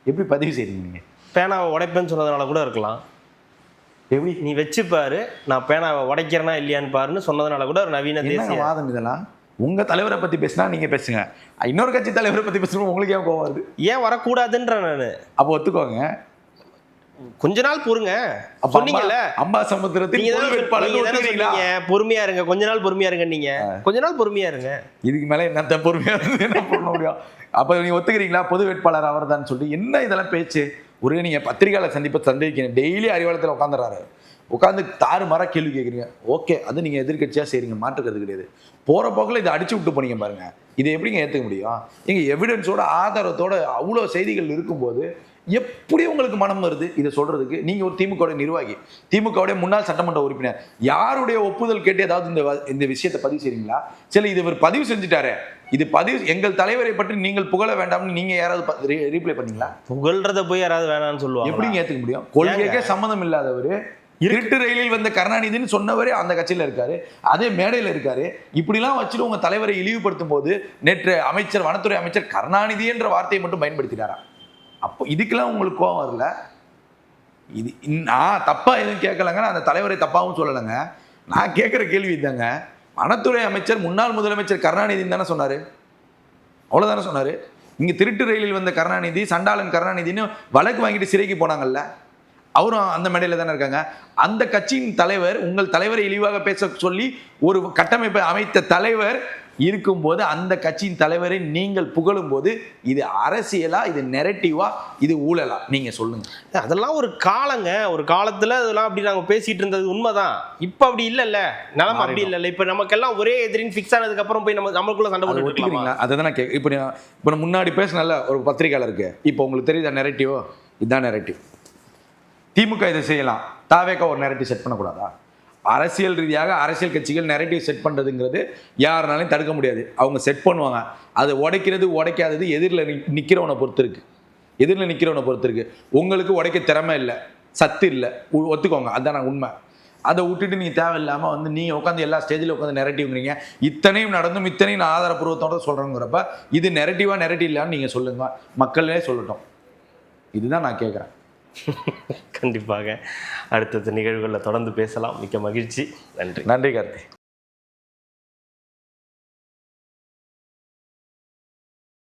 A: எப்படி பதிவு செய்றீங்க? நீங்க
B: பேனாவை உடைப்பேன்னு சொன்னதுனால கூட இருக்கலாம்.
A: எப்படி
B: நீ வச்சுப்பாரு, நான் பேனாவை உடைக்கிறேனா இல்லையான்னு பாருன்னு சொன்னதுனால கூட ஒரு நவீன தேசிய
A: வாதம். இதெல்லாம் உங்க தலைவரை பத்தி பேசினா நீங்க பேசுங்க, இன்னொரு கட்சி தலைவரை பத்தி பேசணும் உங்களுக்கு ஏன் கோவம் வருது?
B: ஏன் வரக்கூடாதுன்ற நானு.
A: அப்போ ஒத்துக்கோங்க,
B: கொஞ்ச நாள் பொறுங்க. சொன்னீங்கல்ல
A: அம்பா சமுத்திரத்தில்
B: பொறுமையா இருங்க, கொஞ்ச நாள் பொறுமையா இருங்க. நீங்க கொஞ்ச நாள் பொறுமையா இருங்க. இதுக்கு மேல என்ன பொறுமையா
A: என்ன பண்ண முடியும்? அப்ப நீங்க ஒத்துக்கிறீங்களா பொது வேட்பாளர் அவர் தான் சொல்லி? என்ன இதெல்லாம் பேச்சு? ஒரு நீங்க பத்திரிகையாளர் சந்திக்கிறீங்க, டெய்லி அறிவாலயத்தில் உட்காந்துறாரு, உட்காந்து தாறு மாற கேள்வி கேட்குறீங்க. ஓகே, அது நீங்கள் எதிர்கட்சியாக செய்கிறீங்க, மாற்றுக்கிறது கிடையாது. போகிற போக்கில் இதை அடிச்சு விட்டு போனீங்க பாருங்க, இதை எப்படிங்க ஏற்றுக்க முடியும்? எங்கள் எவிடன்ஸோட ஆதாரத்தோட அவ்வளோ செய்திகள் இருக்கும்போது எப்படி உங்களுக்கு மனம் வருது இதை சொல்றதுக்கு? நீங்கள் ஒரு திமுக நிர்வாகி, திமுகவுடைய முன்னாள் சட்டமன்ற உறுப்பினர், யாருடைய ஒப்புதல் கேட்டு ஏதாவது இந்த விஷயத்தை பதிவு செய்றீங்களா? சரி, இது இவர் பதிவு செஞ்சுட்டாரு, இது பதிவு, எங்கள் தலைவரை பற்றி நீங்கள் புகழ வேண்டாம்னு நீங்க யாராவது ரீப்ளை பண்ணீங்களா?
B: புகழ்றத போய் யாராவது வேணாம்னு சொல்லுவாங்க.
A: எப்படிங்க ஏற்றுக்க முடியும்? கொள்கைக்கே சம்மந்தம் இல்லாதவர், இருட்டு ரயிலில் வந்த கருணாநிதினு சொன்னவரே அந்த கட்சியில் இருக்காரு, அதே மேடையில் இருக்காரு. இப்படிலாம் வச்சுட்டு உங்க தலைவரை இழிவுபடுத்தும் போது நேற்று அமைச்சர், வனத்துறை அமைச்சர் கருணாநிதி என்ற வார்த்தையை மட்டும் பயன்படுத்தினாரா? அப்போ இதுக்கெல்லாம் உங்களுக்கு கோவம் வரல? இது நான் தப்பா எதுவும் கேட்கலங்க, நான் அந்த தலைவரை தப்பாவும் சொல்லலைங்க. நான் கேட்குற கேள்வி தாங்க, வனத்துறை அமைச்சர் முன்னாள் முதலமைச்சர் கருணாநிதினு தானே சொன்னாரு, அவ்வளோதானே சொன்னாரு. இங்கே திருட்டு ரயிலில் வந்த கருணாநிதி, சண்டாளன் கருணாநிதினு வழக்கு வாங்கிட்டு சிறைக்கு போனாங்கல்ல, அவரும் அந்த மேடையில் தானே இருக்காங்க. அந்த கட்சியின் தலைவர் உங்கள் தலைவரை இழிவாக பேச சொல்லி ஒரு கட்டமைப்பை அமைத்த தலைவர் இருக்கும்போது அந்த கட்சியின் தலைவரை நீங்கள் புகழும் போது இது அரசியலா, இது நெரட்டிவா, இது ஊழலா? நீங்க சொல்லுங்க.
B: அதெல்லாம் ஒரு காலங்க, ஒரு காலத்துல அதெல்லாம் அப்படி நாங்க பேசிட்டு இருந்தது உண்மைதான். இப்ப அப்படி இல்லல்ல, நிலைமை அப்படி இல்லல்ல. இப்ப நமக்கெல்லாம் ஒரே எதிரின்னு ஃபிக்ஸ் ஆனதுக்கு அப்புறம் போய் நம்மளுக்குள்ள சண்டை போட்டு
A: ஒத்துக்கிறீங்களா? அதை தான் நான் இப்போ முன்னாடி பேசினல ஒரு பத்திரிகையாளருக்கு இப்போ உங்களுக்கு தெரியுதா நெரட்டிவோ? இதுதான் நெரட்டிவ். திமுக இதை செய்யலாம், தாவேக்கா ஒரு நெரட்டிவ் செட் பண்ணக்கூடாதா? அரசியல் ரீதியாக அரசியல் கட்சிகள் நெரட்டிவ் செட் பண்ணுறதுங்கிறது யாருனாலையும் தடுக்க முடியாது. அவங்க செட் பண்ணுவாங்க. அதை உடைக்காதது எதிரில் நிற்கிறவனை பொறுத்து இருக்கு. எதிரில் நிற்கிறவனை பொறுத்து இருக்கு. உங்களுக்கு உடைக்க திறமை இல்லை, சத்து இல்லை, ஒத்துக்கோங்க, அதுதான் உண்மை. அதை விட்டுட்டு நீங்கள் தேவையில்லாமல் வந்து நீங்கள் உட்காந்து எல்லா ஸ்டேஜில் உட்காந்து நெரட்டிவ்ங்கிறீங்க. இத்தனையும் நடந்தும் இத்தனையும் நான் ஆதாரப்பூர்வத்தோட சொல்கிறேங்கிறப்ப இது நெரட்டிவாக நெரட்டிவ் இல்லான்னு நீங்கள் சொல்லுங்க, மக்களே சொல்லட்டும். இதுதான் நான் கேட்குறேன்.
B: கண்டிப்பாக அடுத்தடுத்த நிகழ்வுகளில் தொடர்ந்து பேசலாம். மிக்க மகிழ்ச்சி. நன்றி.
A: நன்றி கார்த்தி.